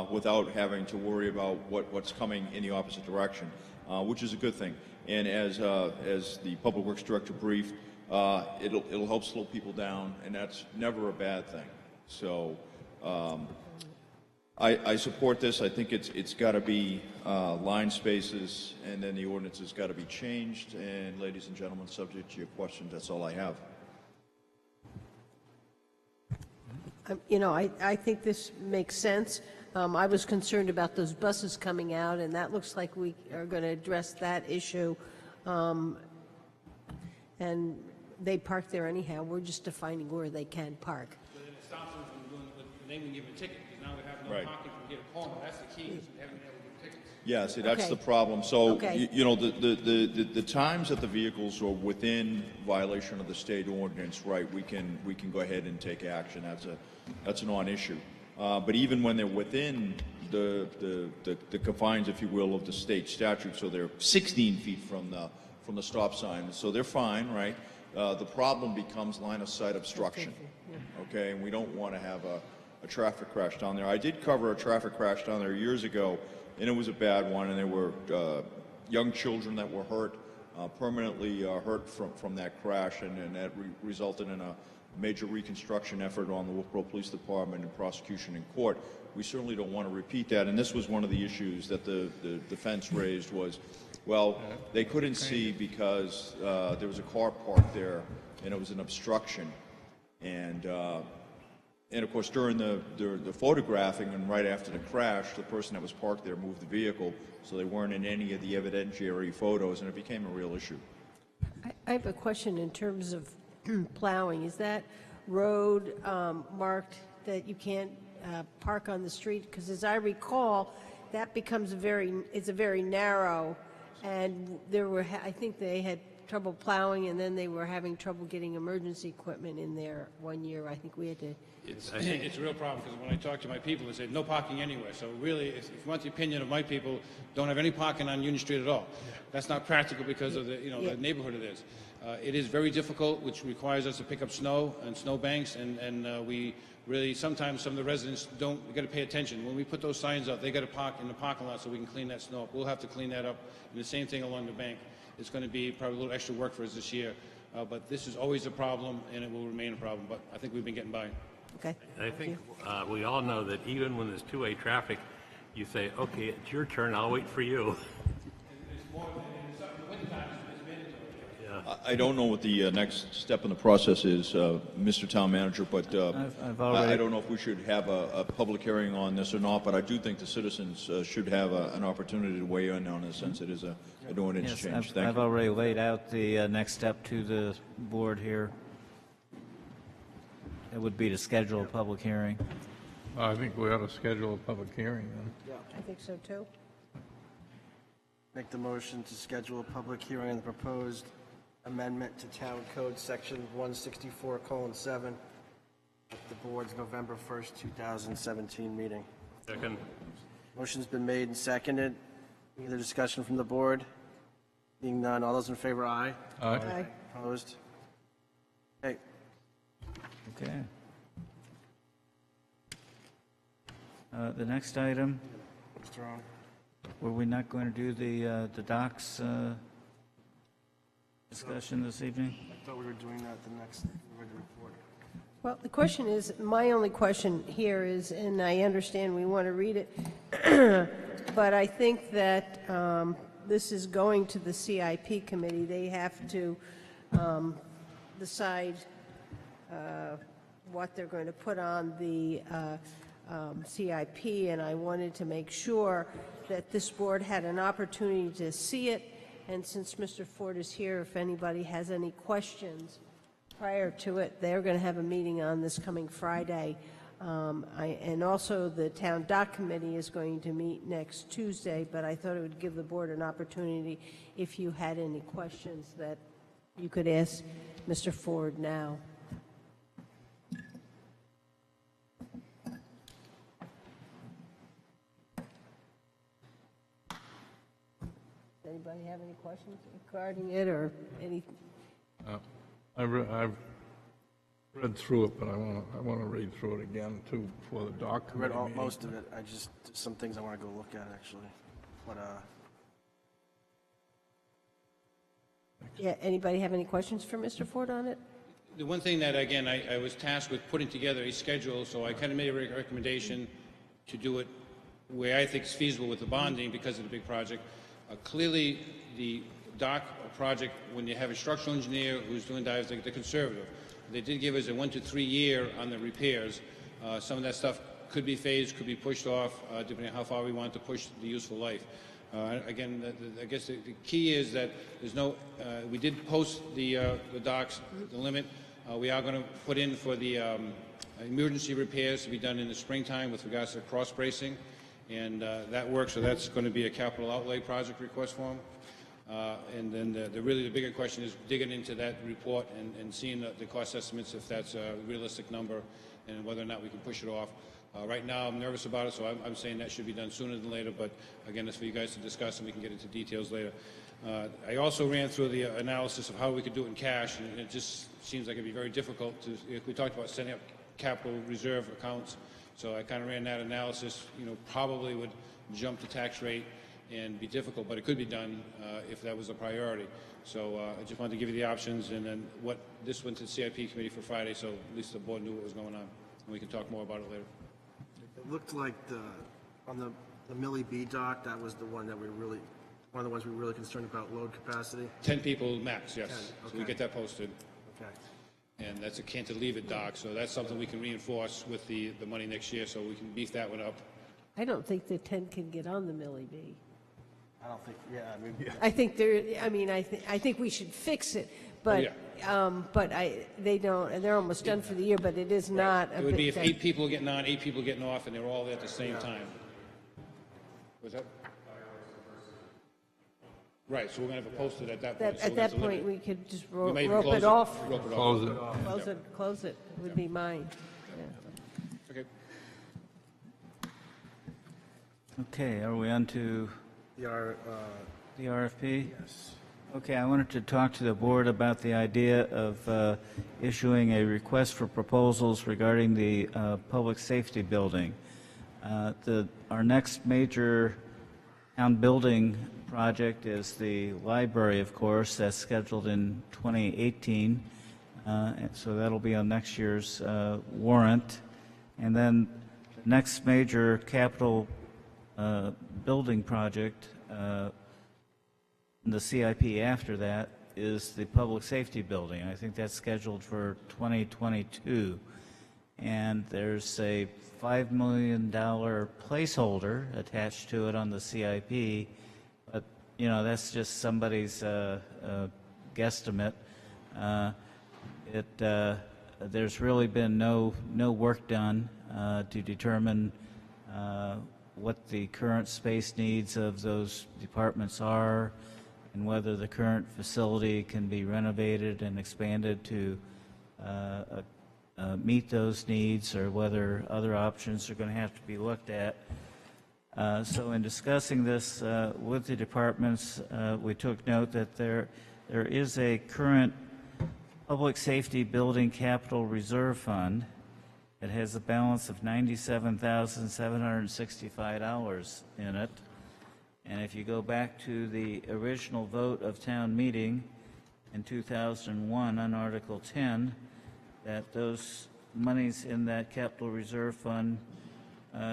without having to worry about what's coming in the opposite direction, which is a good thing. And as the Public Works Director briefed, it'll help slow people down, and that's never a bad thing. So I support this. I think it's got to be line spaces, and then the ordinance has got to be changed. And ladies and gentlemen, subject to your questions, that's all I have. I think this makes sense. I was concerned about those buses coming out, and that looks like we are going to address that issue. And they park there anyhow. We're just defining where they can park. So then it stops them from doing they can give them a ticket, because now we have no parking from here to corner. That's the key, is having been able to give tickets. Yeah, see, that's the problem. So, the times that the vehicles are within violation of the state ordinance, right, we can go ahead and take action. That's a non-issue. But even when they're within the confines, if you will, of the state statute, so they're 16 feet from the stop sign, so they're fine, right? The problem becomes line of sight obstruction, okay? And we don't want to have a traffic crash down there. I did cover a traffic crash down there years ago, and it was a bad one, and there were young children that were hurt, permanently hurt from that crash, and that resulted in a major reconstruction effort on the Wolfeboro Police Department and prosecution in court. We certainly don't want to repeat that, and this was one of the issues that the defense raised was, well, they couldn't see because there was a car parked there, and it was an obstruction. And And of course, during the photographing and right after the crash, the person that was parked there moved the vehicle, so they weren't in any of the evidentiary photos, and it became a real issue. I have a question in terms of plowing. Is that road marked that you can't park on the street? Because as I recall, that becomes it's a very narrow, and I think they had trouble plowing, and then they were having trouble getting emergency equipment in there one year. I think we had to. It's a real problem, because when I talk to my people, they say no parking anywhere. So really, if you want the opinion of my people, don't have any parking on Union Street at all. That's not practical because of the the neighborhood it is. It is very difficult, which requires us to pick up snow and snow banks, and we really, sometimes some of the residents got to pay attention. When we put those signs up, they got to park in the parking lot so we can clean that snow up. We'll have to clean that up, and the same thing along the bank. It's going to be probably a little extra work for us this year, but this is always a problem, and it will remain a problem, but I think we've been getting by. Okay. I think we all know that even when there's two-way traffic, you say, okay, it's your turn, I'll wait for you. I don't know what the next step in the process is, Mr. Town Manager, but I don't know if we should have a public hearing on this or not, but I do think the citizens should have an opportunity to weigh in on this, since it is a new ordinance change. Thank I've you. already laid out the next step to the board here. It would be to schedule a public hearing. I think we ought to schedule a public hearing then. Yeah, I think so too. Make the motion to schedule a public hearing on the proposed amendment to Town Code Section 164:7 at the board's November 1st, 2017 meeting. Second. Motion's been made and seconded. Any other discussion from the board? Being none, all those in favor, aye. Aye. Aye. Opposed? Okay. Okay. The next item, Mr. On. were we not going to do the docks discussion this evening? I thought we were doing that the next report. Well, the question is, my only question here is, and I understand we want to read it, but I think that this is going to the CIP committee. They have to decide what they're going to put on the CIP, and I wanted to make sure that this board had an opportunity to see it. And since Mr. Ford is here, if anybody has any questions prior to it, they're going to have a meeting on this coming Friday. And also the Town Dock Committee is going to meet next Tuesday, but I thought it would give the board an opportunity, if you had any questions, that you could ask Mr. Ford now. Anybody have any questions regarding it or any? I've read through it, but I want to read through it again too before the doc I read committee meeting. most of it. I just, some things I want to go look at, actually. But, Yeah, anybody have any questions for Mr. Ford on it? The one thing that, again, I was tasked with putting together a schedule, so I kind of made a recommendation to do it where I think it's feasible with the bonding because of the big project. Clearly, the dock project, when you have a structural engineer who's doing dives, they're conservative. They did give us a 1 to 3 year on the repairs. Some of that stuff could be phased, could be pushed off, depending on how far we want to push the useful life. Again, I guess the key is that there's no, we did post the docks, the limit. We are going to put in for the emergency repairs to be done in the springtime with regards to cross bracing. And that works, so that's going to be a capital outlay project request form. And then the bigger question is digging into that report and seeing the cost estimates, if that's a realistic number, and whether or not we can push it off. Right now, I'm nervous about it, so I'm saying that should be done sooner than later, but again, it's for you guys to discuss, and we can get into details later. I also ran through the analysis of how we could do it in cash, and it just seems like it'd be very difficult to, if we talked about setting up capital reserve accounts. So I kind of ran that analysis, probably would jump the tax rate and be difficult, but it could be done if that was a priority. So I just wanted to give you the options, and then this went to the CIP committee for Friday, so at least the board knew what was going on, and we can talk more about it later. it looked like on the Millie B dock, that was the one that one of the ones we were really concerned about load capacity. 10 people max, yes. 10, So we okay. get that posted. Okay. and that's a cantilever dock, so that's something we can reinforce with the money next year, so we can beef that one up. I don't think the 10 can get on the Millie B. I don't think, yeah, I mean, yeah. I think I think we should fix it, but, they don't, and they're almost done for the year, but it is not a It would be big if thing. 8 people are getting on, 8 people getting off, and they're all there at the same time. Was that? Right, so we're gonna have it posted at that point. so At we're that gonna have to point, limit we could just We rope may even it close off. Rope it off. Close it. Close it, would be mine. Yeah. Okay. Okay, are we on to The RFP? yes. Okay, I wanted to talk to the board about the idea of issuing a request for proposals regarding the public safety building. Our next major town building project is the library, of course. That's scheduled in 2018, and so that'll be on next year's warrant. And then the next major capital building project, the CIP after that, is the public safety building. I think that's scheduled for 2022. And there's a $5 million placeholder attached to it on the CIP, but, you know, that's just somebody's guesstimate. There's really been no work done to determine what the current space needs of those departments are, and whether the current facility can be renovated and expanded to meet those needs, or whether other options are going to have to be looked at. So in discussing this with the departments, we took note that there is a current public safety building capital reserve fund. It has a balance of $97,765 in it. And if you go back to the original vote of town meeting in 2001 on Article 10, that those monies in that capital reserve fund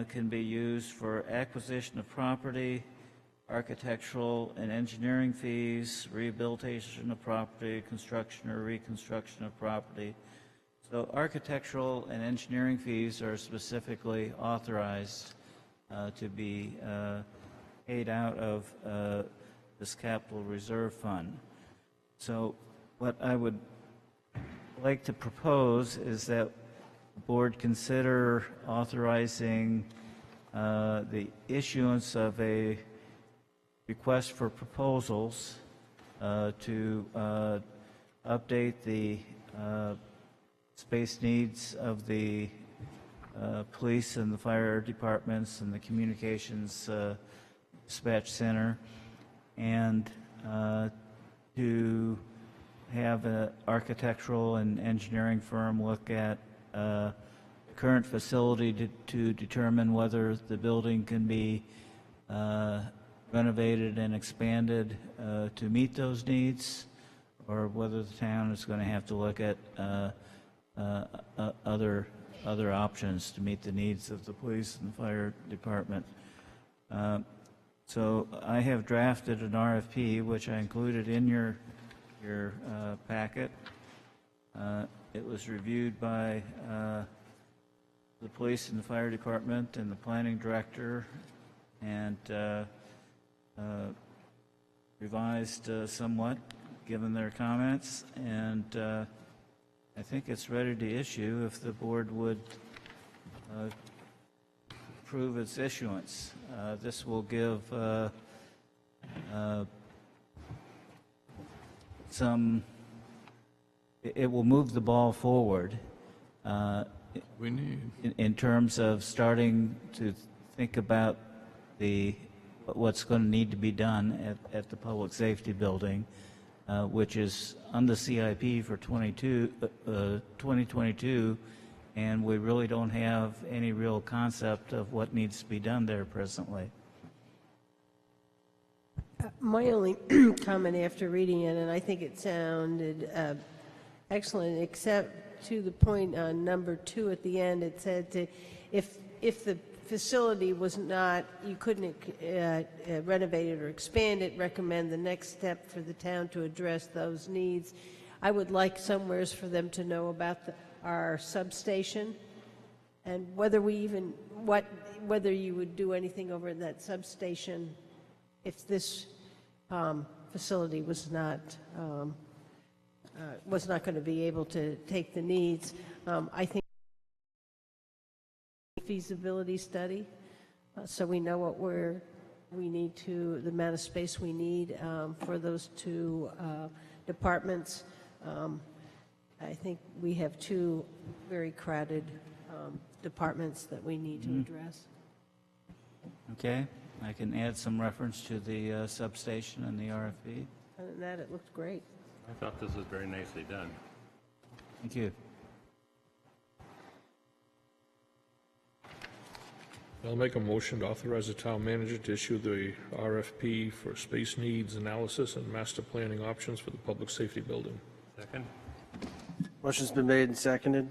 can be used for acquisition of property, architectural and engineering fees, rehabilitation of property, construction or reconstruction of property. So architectural and engineering fees are specifically authorized to be paid out of this capital reserve fund. So what I would like to propose is that the board consider authorizing the issuance of a request for proposals to update the space needs of the police and the fire departments and the communications dispatch center, and to have an architectural and engineering firm look at the current facility to determine whether the building can be renovated and expanded to meet those needs, or whether the town is going to have to look at other options to meet the needs of the police and fire department. So I have drafted an RFP, which I included in your packet. It was reviewed by the police and the fire department and the planning director, and revised somewhat given their comments, and I think it's ready to issue if the board would approve its issuance. This will give it will move the ball forward in terms of starting to think about what's going to need to be done at the public safety building, which is on the CIP for 2022, and we really don't have any real concept of what needs to be done there presently. My only comment after reading it, and I think it sounded excellent, except to the point on number 2 at the end, it said if the facility was not, you couldn't renovate it or expand it, recommend the next step for the town to address those needs. I would like somewheres for them to know about our substation and whether we even, whether you would do anything over in that substation if this facility was not going to be able to take the needs. I think feasibility study, so we know what we need to, the amount of space we need for those two departments. I think we have two very crowded departments that we need to address. Okay, I can add some reference to the substation and the RFP. Other than that, it looked great. I thought this was very nicely done. Thank you. I'll make a motion to authorize the town manager to issue the RFP for space needs analysis and master planning options for the public safety building. Second? Motion's been made and seconded.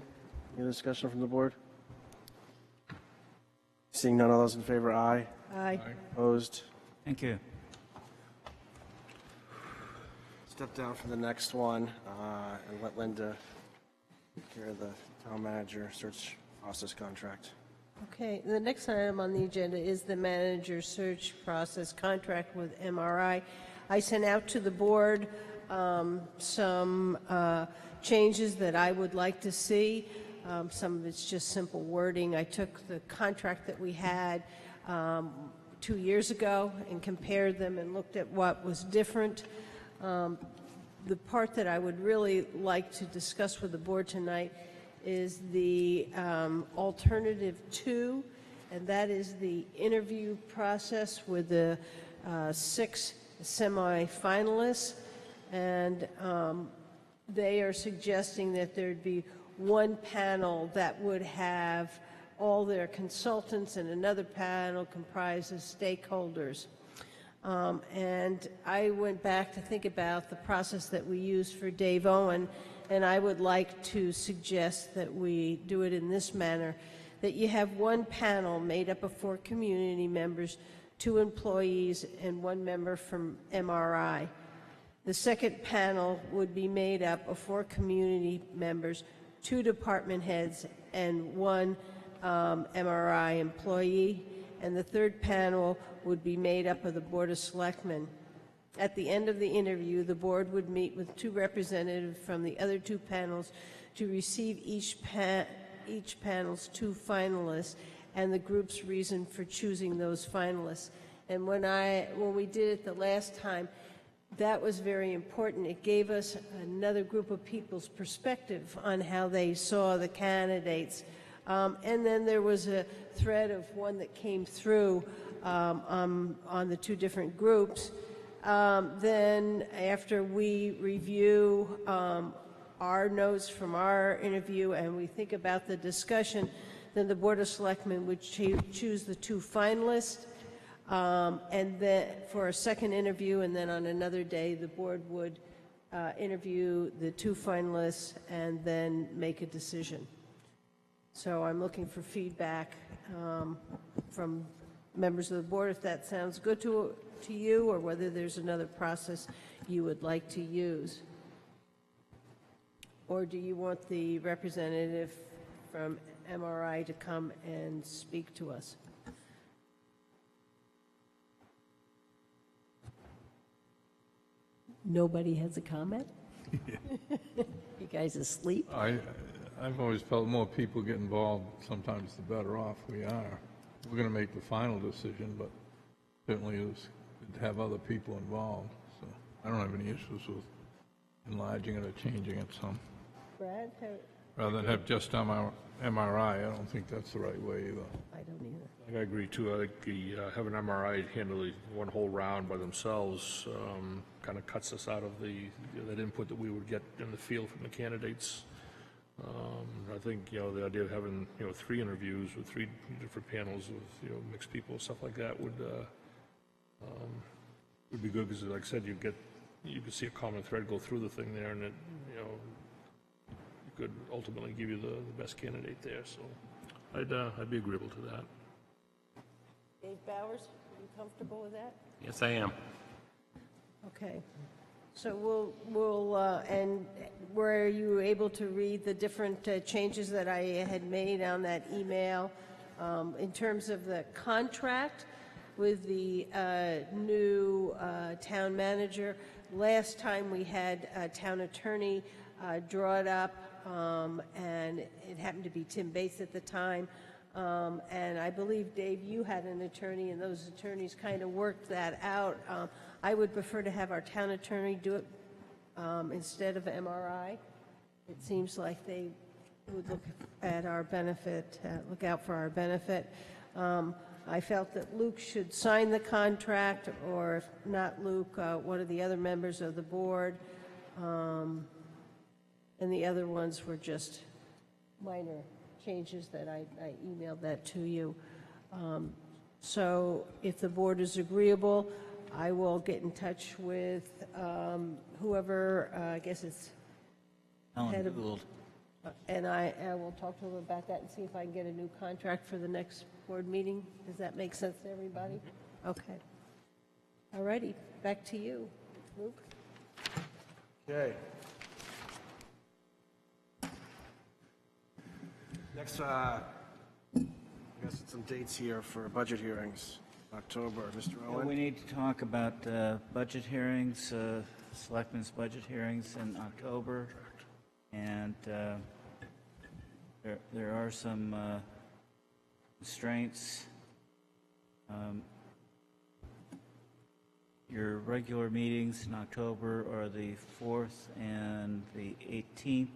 Any discussion from the board? Seeing none, all those in favor, aye. Aye. Opposed? Thank you. Step down for the next one and let Linda take care of the town manager search process contract. Okay, the next item on the agenda is the manager search process contract with MRI. I sent out to the board some changes that I would like to see. Some of it's just simple wording. I took the contract that we had 2 years ago and compared them and looked at what was different. The part that I would really like to discuss with the board tonight is the alternative 2, and that is the interview process with the 6 semi-finalists. And they are suggesting that there'd be one panel that would have all their consultants and another panel comprised of stakeholders. And I went back to think about the process that we used for Dave Owen, and I would like to suggest that we do it in this manner, that you have one panel made up of 4 community members, 2 employees, and 1 member from MRI. The second panel would be made up of 4 community members, 2 department heads, and 1 MRI employee. And the third panel would be made up of the Board of Selectmen. At the end of the interview, the board would meet with 2 representatives from the other 2 panels to receive each panel's 2 finalists and the group's reason for choosing those finalists. And when we did it the last time, that was very important. It gave us another group of people's perspective on how they saw the candidates. And then there was a thread of one that came through on the 2 different groups. Then after we review our notes from our interview and we think about the discussion, then the Board of Selectmen would choose the 2 finalists and then for a second interview, and then on another day the board would interview the 2 finalists and then make a decision. So I'm looking for feedback from members of the board if that sounds good to you, or whether there's another process you would like to use. Or do you want the representative from MRI to come and speak to us? Nobody has a comment? You guys asleep? I've always felt the more people get involved, sometimes the better off we are. We're going to make the final decision, but certainly it's good to have other people involved. So I don't have any issues with enlarging it or changing it some. Brad? Rather than have just MRI, I don't think that's the right way either. I don't either. I agree too. I think have an MRI handle the one whole round by themselves kind of cuts us out of that input that we would get in the field from the candidates. I think the idea of having 3 interviews with 3 different panels with mixed people, stuff like that would be good, because like I said, you could see a common thread go through the thing there, and it could ultimately give you the best candidate there. So I'd be agreeable to that. Dave Bowers, are you comfortable with that? Yes, I am. Okay. So and were you able to read the different changes that I had made on that email in terms of the contract with the new town manager? Last time we had a town attorney draw it up, and it happened to be Tim Bates at the time. And I believe, Dave, you had an attorney, and those attorneys kind of worked that out. I would prefer to have our town attorney do it instead of MRI. It seems like they would look at our benefit, look out for our benefit. I felt that Luke should sign the contract, or if not Luke, one of the other members of the board. And the other ones were just minor changes that I emailed that to you. So if the board is agreeable, I will get in touch with whoever, I guess it's head of, Gould. and I will talk to them about that and see if I can get a new contract for the next board meeting. Does that make sense to everybody? Okay. All righty, back to you, Luke. Okay. Next, I guess some dates here for budget hearings. October, Mr. Owen. We need to talk about budget hearings, selectmen's budget hearings in October, and there are some constraints. Your regular meetings in October are the 4th and the 18th.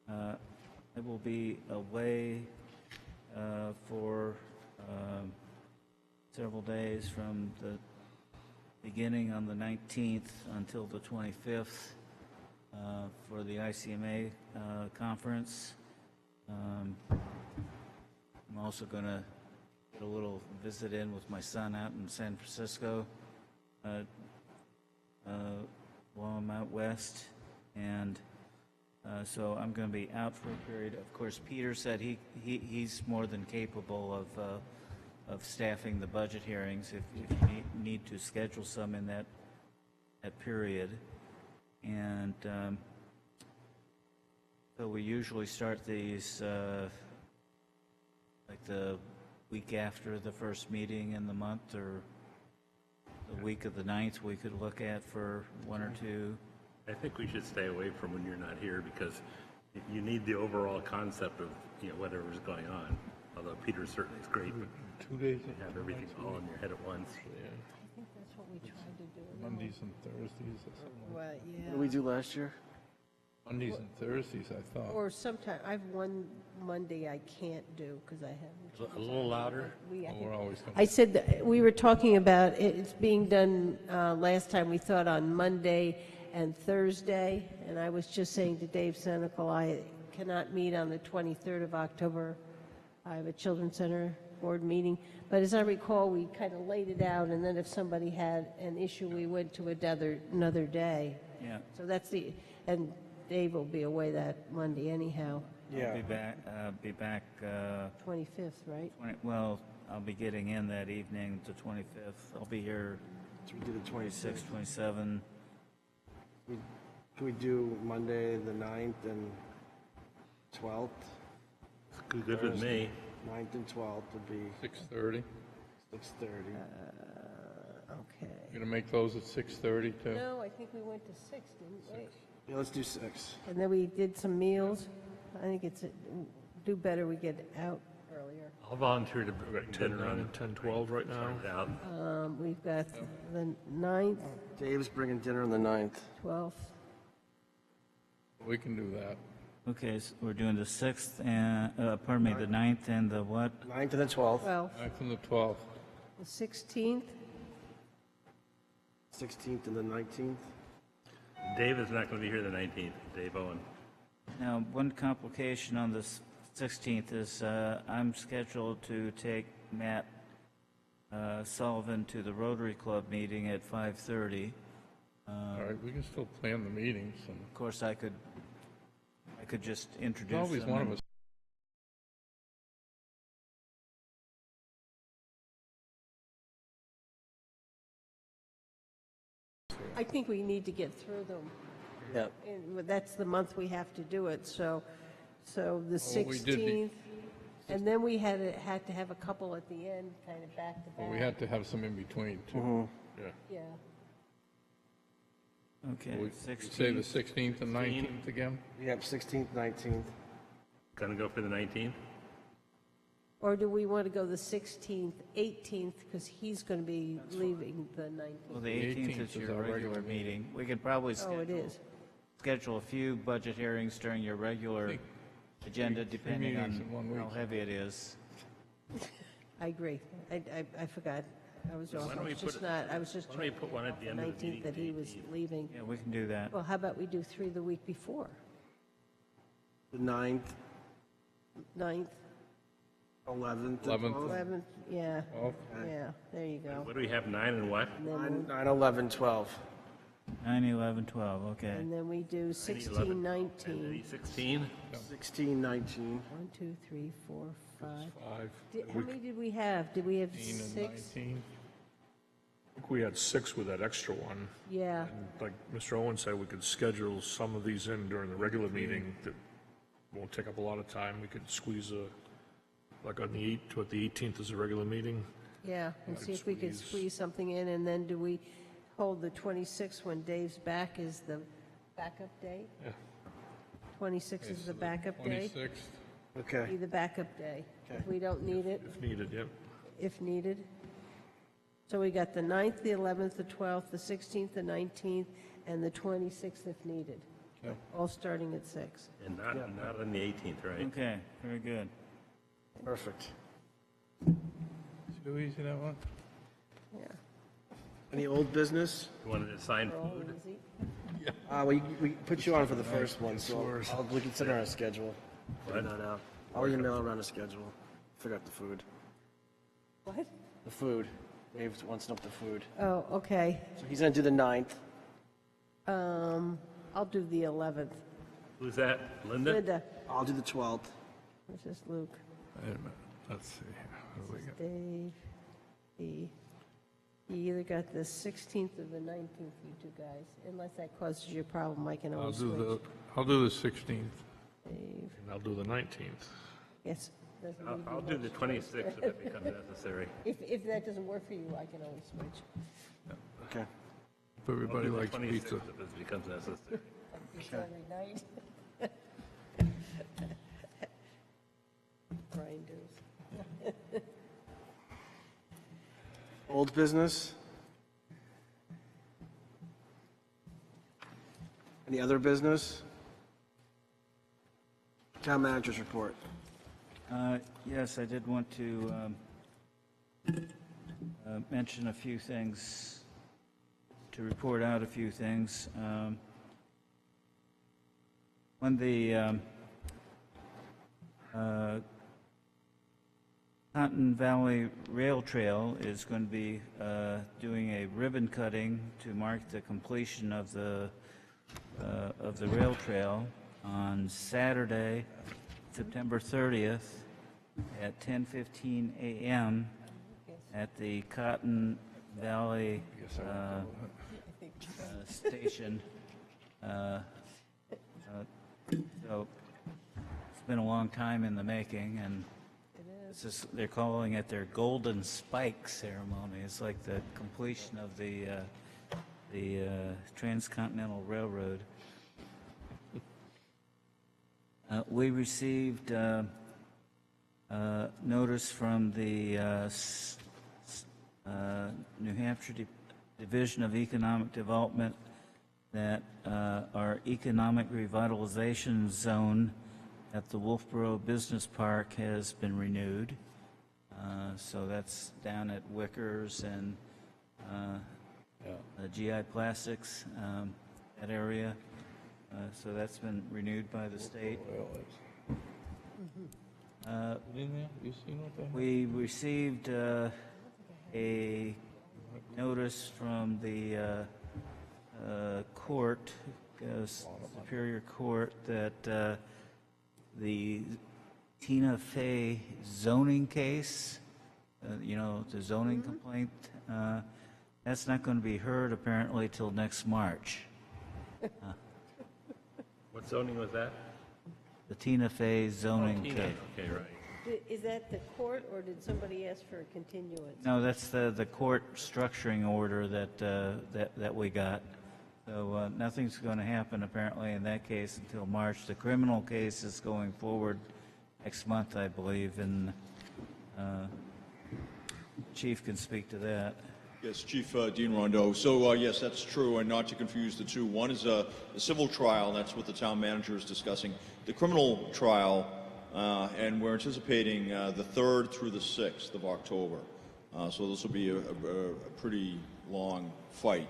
I will be away for several days from the beginning on the 19th until the 25th for the ICMA conference. I'm also going to get a little visit in with my son out in San Francisco while I'm out west, and so I'm going to be out for a period. Of course, Peter said he's more than capable of staffing the budget hearings if you need to schedule some in that period. And so we usually start these like the week after the first meeting in the month, or the week of the 9th we could look at for one or two. I think we should stay away from when you're not here, because you need the overall concept of whatever's going on. Although Peter certainly is great, but 2 days. you have everything all in your head at once. I think that's what we tried to do. Mondays and Thursdays or something. Well, yeah. What did we do last year? Mondays and Thursdays, I thought. Or sometime, I've one Monday I can't do because I have. A little louder. We're always going I said that we were talking about it's being done last time. We thought on Monday and Thursday, and I was just saying to Dave Senical, I cannot meet on the 23rd of October. I have a Children's Center board meeting, but as I recall, we kind of laid it out, and then if somebody had an issue, we went to another day. Yeah. So that's and Dave will be away that Monday anyhow. Yeah. I'll be back. 25th, right? Well, I'll be getting in that evening, the 25th. I'll be here. So we do the 26, 27. Can we do Monday, the 9th and 12th? Good with me. 9th and 12th would be 6:30. 6:30. Okay. You're going to make those at 6:30 too? No, I think we went to 6, didn't we? Yeah, let's do 6. And then we did some meals. I think it's do better we get out earlier. I'll volunteer to bring 10, dinner on 10, 12 right now. We've got the 9th, Dave's bringing dinner on the 9th. 12th. We can do that. Okay, so we're doing the 6th and, pardon me, the 9th and the what? 9th and the 12th. 12th. 9th and the 12th. The 16th. 16th and the 19th. Dave is not going to be here the 19th. Dave Owen. Now, one complication on the 16th is I'm scheduled to take Matt Sullivan to the Rotary Club meeting at 5:30. All right, we can still plan the meetings. And Of course, I could just introduce there's always them one of and- us. I think we need to get through them. Yep. And that's the month we have to do it, so the Well, we did 16th, and then we had to have a couple at the end, kind of back to Well, back. we had to have some in between, too. Yeah. Yeah. Okay, We 16th. say the 16th and 19th again? Yep, 16th, 19th. Gonna go for the 19th? Or do we want to go the 16th, 18th, because he's going to be leaving the 19th? Well, the 18th is your regular meeting. We could probably Oh, it is. schedule a few budget hearings during your regular agenda, depending meetings in 1 on how week. heavy it is. I agree. I forgot. I was Why off. don't I we was just put it- not, I was just why don't we trying put to one think at the about end of the 19th that he was leaving. Yeah, we can do that. Well, how about we do 3 the week before? The 9th, 9th, 11th, 11th. 11th, yeah, Oh, yeah, there you go. What do we have, 9 and what? And then 9, 11, 12. 9, 11, 12, okay. And then we do 16, 11. 19. 16? 16, 19. 1, 2, 3, 4, 5. 5. How many did we have? Did we have 18 and 6? 19. I think we had 6 with that extra one. Yeah, And like Mr. Owen said, we could schedule some of these in during the regular meeting that won't take up a lot of time. We could squeeze like on the 18th is a regular meeting. yeah, and I'd see if we could squeeze something in, and then do we hold the 26th when Dave's back is the backup day? Yeah. 26th is the backup day? 26th. Okay. Be the backup day. If we don't need it, If needed, yep. if needed. So we got the 9th, the 11th, the 12th, the 16th, the 19th, and the 26th if needed. Okay. All starting at 6. And not on the 18th, right? Okay, very good. Perfect. Too easy, that one? Yeah. Any old business? You wanted to assign For all food? easy. We put you on for the first one, so we can send out a schedule. What? I'll email around a schedule. Figure out the food. What? The food. Dave wants to know the food. Oh, okay. So he's going to do the 9th. I'll do the 11th. Who's that? Linda? Linda, I'll do the 12th. this is Luke. Wait a minute, let's see. What do we got? Dave, he either got the 16th or the 19th, you two guys. Unless that causes you a problem, I can I'll always do switch. I'll do the 16th. Dave, And I'll do the 19th. yes. doesn't need to I'll be do the much 26th choice if that becomes necessary. If that doesn't work for you, I can always switch. Okay. If everybody I'll do the likes 26th pizza. If it becomes necessary. Pizza every night. Grinders. Old business? Any other business? Town manager's report. Yes, I did want to mention a few things, to report out a few things. When the Cotton Valley Rail Trail is going to be doing a ribbon cutting to mark the completion of the rail trail on Saturday, September 30th at 10:15 a.m. at the Cotton Valley station. So it's been a long time in the making, and it's just, they're calling it their Golden Spike ceremony. It's like the completion of the Transcontinental Railroad. We received notice from the New Hampshire Division of Economic Development that our economic revitalization zone at the Wolfeboro Business Park has been renewed. So that's down at Wickers and GI Plastics, that area. So that's been renewed by the state. You seen what they have? We received a notice from the court, Superior Court, that the Tina Fey zoning case, the zoning complaint, That's not going to be heard apparently till next March. What zoning was that? The Tina Fey zoning Tina. case. Okay, right. Is that the court, or did somebody ask for a continuance? No, that's the court structuring order that we got. So nothing's going to happen apparently in that case until March. The criminal case is going forward next month, I believe, and Chief can speak to that. Yes, Chief Dean Rondeau. So, yes, that's true, and not to confuse the two. One is a civil trial, and that's what the town manager is discussing. The criminal trial, and we're anticipating the 3rd through the 6th of October. So this will be a pretty long fight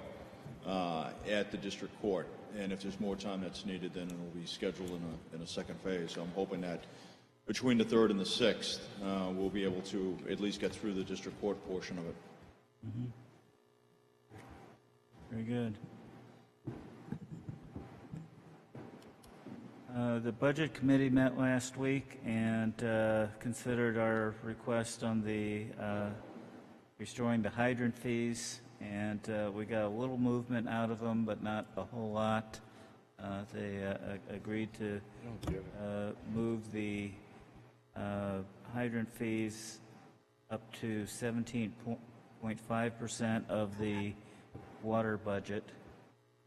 at the district court. And if there's more time that's needed, then it will be scheduled in a second phase. So I'm hoping that between the 3rd and the 6th, we'll be able to at least get through the district court portion of it. Mm-hmm. Very good. The Budget Committee met last week and considered our request on the restoring the hydrant fees, and we got a little movement out of them, but not a whole lot. They agreed to move the hydrant fees up to 17.5% of the water budget.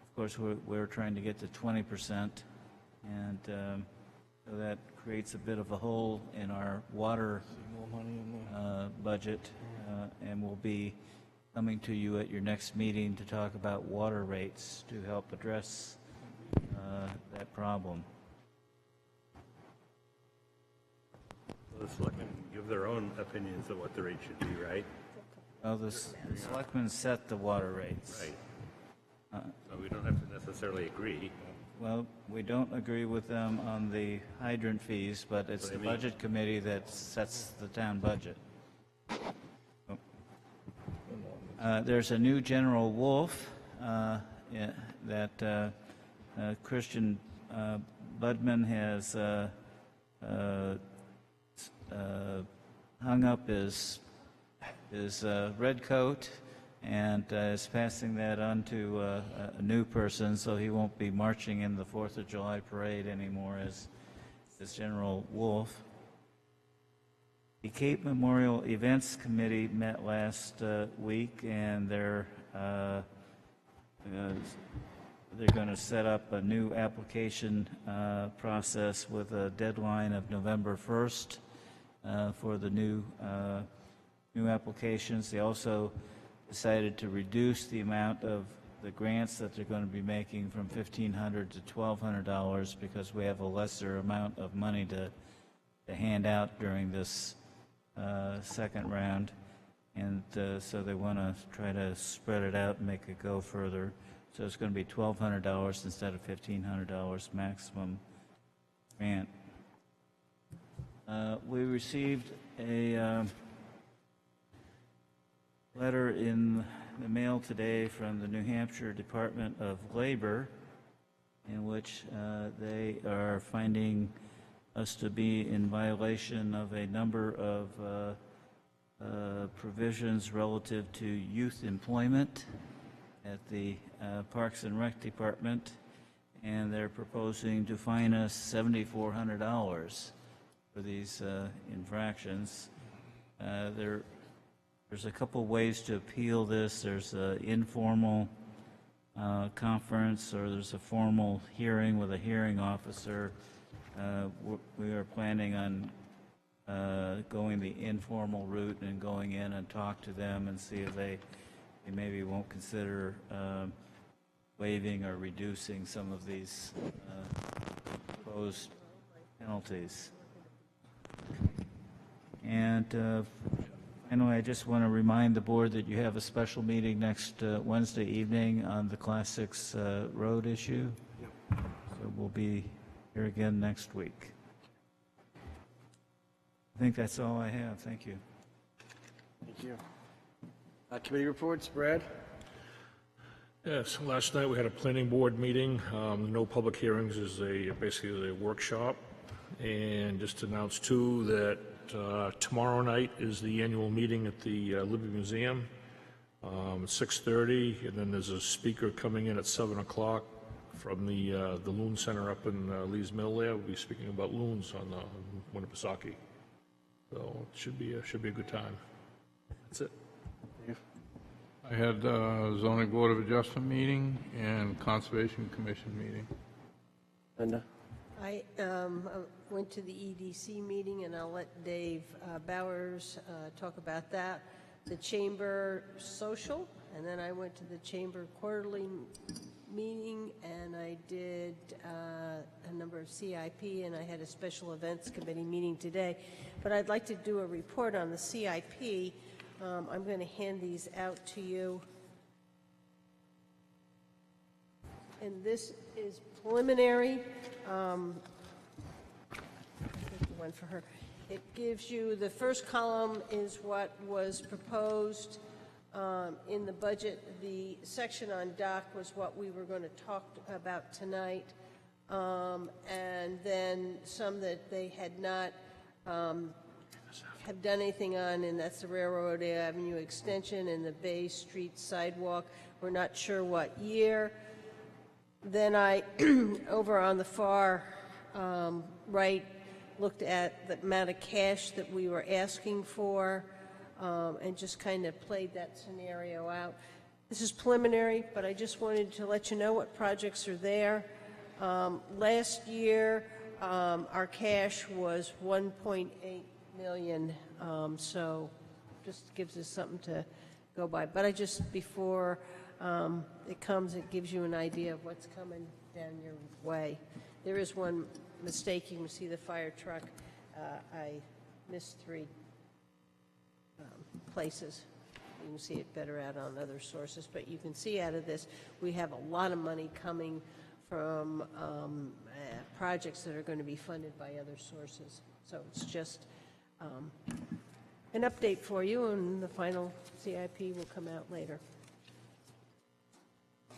Of course, we're trying to get to 20%, and so that creates a bit of a hole in our water budget, and we'll be coming to you at your next meeting to talk about water rates to help address that problem. The selectmen give their own opinions of what the rate should be, right? Well, the selectmen set the water rates. Right. So we don't have to necessarily agree. Well, we don't agree with them on the hydrant fees, but it's the Budget Committee that sets the town budget. There's a new General Wolf that Christian Budman has hung up his red coat and is passing that on to a new person, so he won't be marching in the 4th of July parade anymore as General Wolf. The Cape Memorial Events Committee met last week, and they're going to set up a new application process with a deadline of November 1st for the new applications. They also decided to reduce the amount of the grants that they're going to be making from $1,500 to $1,200 because we have a lesser amount of money to hand out during this second round, and so they want to try to spread it out and make it go further. So it's going to be $1,200 instead of $1,500 maximum grant. We received a letter in the mail today from the New Hampshire Department of Labor in which they are finding us to be in violation of a number of provisions relative to youth employment at the Parks and Rec Department, and they're proposing to fine us $7,400 for these infractions. There's a couple ways to appeal this. There's an informal conference, or there's a formal hearing with a hearing officer. We are planning on going the informal route and going in and talk to them and see if they maybe won't consider waiving or reducing some of these proposed penalties. And finally, I just want to remind the board that you have a special meeting next Wednesday evening on the Class 6 road issue. So we'll be here again next week. I think that's all I have. Thank you. Thank you. Committee reports, Brad? Yes, last night we had a planning board meeting. No public hearings, is basically a workshop. And just to announce too that tomorrow night is the annual meeting at the Libby Museum. 6:30, and then there's a speaker coming in at 7 o'clock from the Loon Center up in Lee's Mill there. We'll be speaking about loons on Winnipesaukee. So it should be a good time. That's it. I had zoning board of adjustment meeting and conservation commission meeting. Linda? I went to the EDC meeting, and I'll let Dave Bowers talk about that. The Chamber Social, and then I went to the Chamber Quarterly meeting, and I did a number of CIP, and I had a Special Events Committee meeting today. But I'd like to do a report on the CIP. I'm going to hand these out to you. And this is preliminary. One for her. It gives you, the first column is what was proposed in the budget. The section on dock was what we were going to talk about tonight. And then some that they had not have done anything on, and that's the Railroad Avenue extension and the Bay Street sidewalk. We're not sure what year. Then I, over on the far right, looked at the amount of cash that we were asking for and just kind of played that scenario out. This is preliminary, but I just wanted to let you know what projects are there. Last year, our cash was $1.8 million, so just gives us something to go by. But I just, before it comes, it gives you an idea of what's coming down your way. There is one mistake. You can see the fire truck. I missed 3 places. You can see it better out on other sources, but you can see out of this we have a lot of money coming from projects that are going to be funded by other sources. So it's just an update for you, and the final CIP will come out later.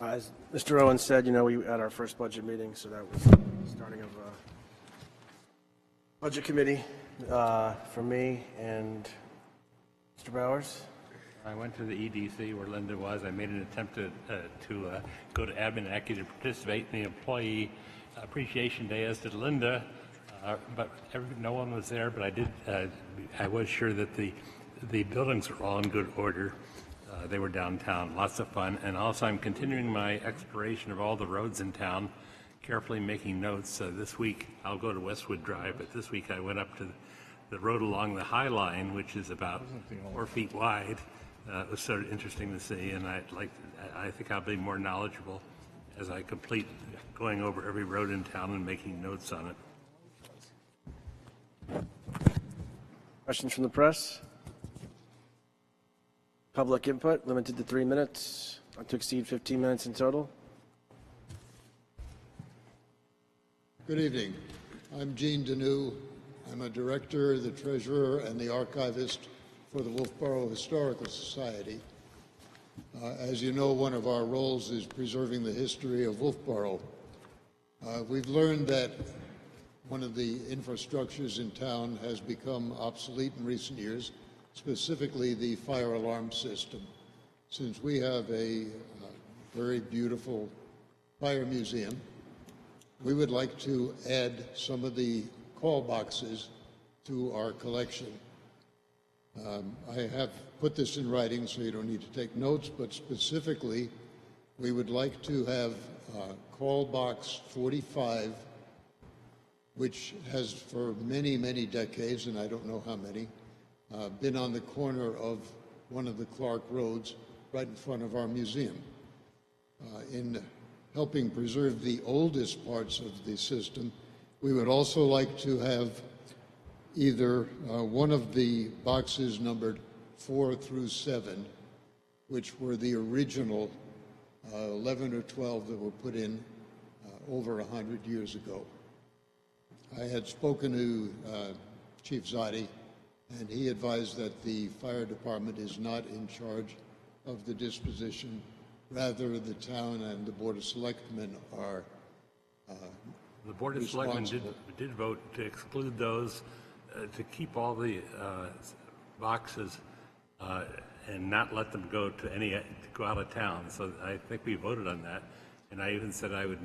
As Mr. Owen said, you know, we had our first budget meeting, so that was the starting of budget committee for me and Mr. Bowers. I went to the EDC where Linda was. I made an attempt to go to admin and actually to participate in the Employee Appreciation Day, as did Linda, but no one was there. But I was sure that the buildings were all in good order. They were downtown, lots of fun. And also I'm continuing my exploration of all the roads in town, carefully making notes. This week I'll go to Westwood Drive, but this week I went up to the road along the High Line, which is about 4 feet wide. It was sort of interesting to see, and I think I'll be more knowledgeable as I complete going over every road in town and making notes on it. Questions from the press? Public input, limited to 3 minutes, not to exceed 15 minutes in total. Good evening. I'm Gene Deneau. I'm a director, the treasurer, and the archivist for the Wolfeboro Historical Society. As you know, one of our roles is preserving the history of Wolfeboro. We've learned that one of the infrastructures in town has become obsolete in recent years, specifically the fire alarm system. Since we have a very beautiful fire museum, we would like to add some of the call boxes to our collection. I have put this in writing, so you don't need to take notes, but specifically, we would like to have call box 45, which has for many, many decades, and I don't know how many, been on the corner of one of the Clark roads right in front of our museum. In helping preserve the oldest parts of the system, we would also like to have either one of the boxes numbered 4 through 7, which were the original 11 or 12 that were put in over 100 years ago. I had spoken to Chief Zotti, and he advised that the fire department is not in charge of the disposition. Rather, the town and the Board of Selectmen are The Board of Selectmen did vote to exclude those, to keep all the boxes and not let them go to go out of town. So I think we voted on that, and I even said I would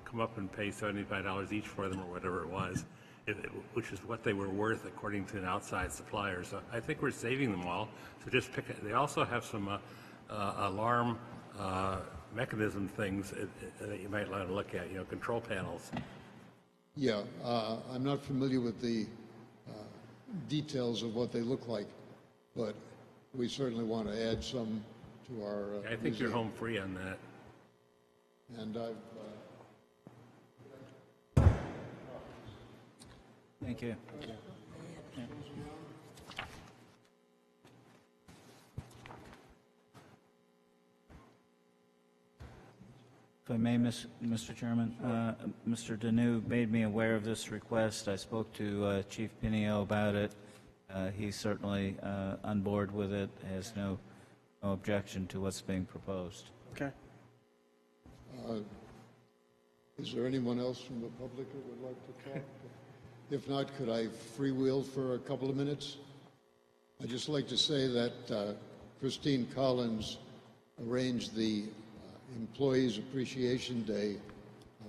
come up and pay $75 each for them or whatever it was, which is what they were worth according to an outside supplier. So I think we're saving them all. So just pick it. They also have some alarm mechanism things that you might want to look at, control panels. Yeah, I'm not familiar with the details of what they look like, but we certainly want to add some to our I think museum. you're home free on that. And I've... Thank you. If I may, Mr. Chairman, Mr. Deneau made me aware of this request. I spoke to Chief Pinio about it. He's certainly on board with it, has no objection to what's being proposed. Okay. Is there anyone else from the public who would like to talk? If not, could I freewheel for a couple of minutes? I'd just like to say that Christine Collins arranged the Employees Appreciation Day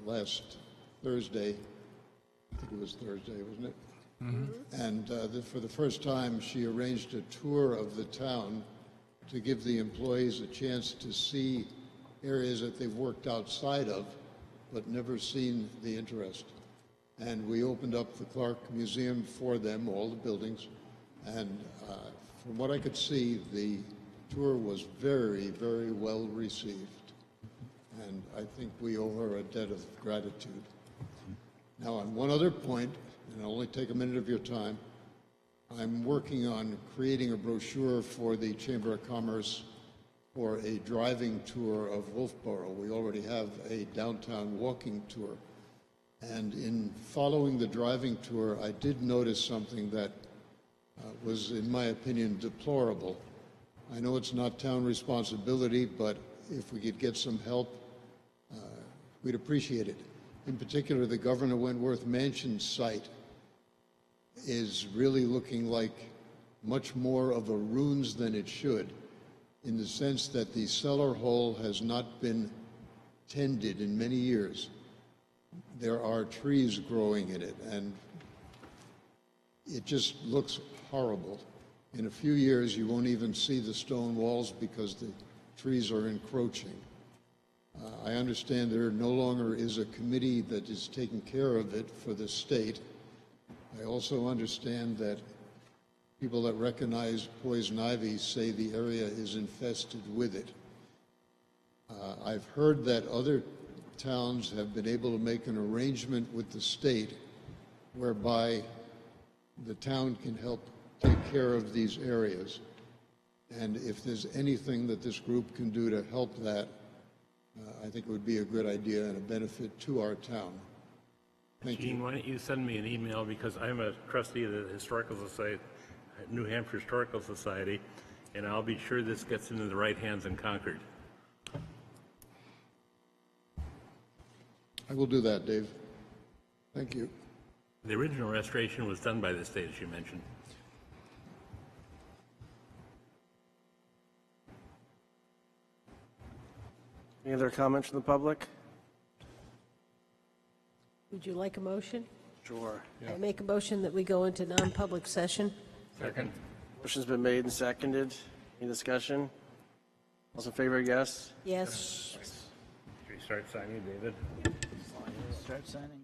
last Thursday. I think it was Thursday, wasn't it? Mm-hmm. And for the first time, she arranged a tour of the town to give the employees a chance to see areas that they've worked outside of, but never seen the interest. And we opened up the Clark Museum for them, all the buildings, and from what I could see, the tour was very, very well received. And I think we owe her a debt of gratitude. Now, on one other point, and I'll only take a minute of your time, I'm working on creating a brochure for the Chamber of Commerce for a driving tour of Wolfeboro. We already have a downtown walking tour. And in following the driving tour, I did notice something that was, in my opinion, deplorable. I know it's not town responsibility, but if we could get some help, we'd appreciate it. In particular, the Governor Wentworth Mansion site is really looking like much more of a ruins than it should, in the sense that the cellar hole has not been tended in many years. There are trees growing in it, and it just looks horrible. In a few years, you won't even see the stone walls because the trees are encroaching. I understand there no longer is a committee that is taking care of it for the state. I also understand that people that recognize poison ivy say the area is infested with it. I've heard that other towns have been able to make an arrangement with the state whereby the town can help take care of these areas. And if there's anything that this group can do to help that, I think it would be a good idea and a benefit to our town. Thank you. Gene, why don't you send me an email, because I'm a trustee of the Historical Society, New Hampshire Historical Society, and I'll be sure this gets into the right hands in Concord. I will do that, Dave. Thank you. The original restoration was done by the state, as you mentioned. Any other comments from the public? Would you like a motion? Sure. I make a motion that we go into non-public session. Second. Motion's been made and seconded. Any discussion? All in favor, yes? Yes. Should we start signing, David? Start signing.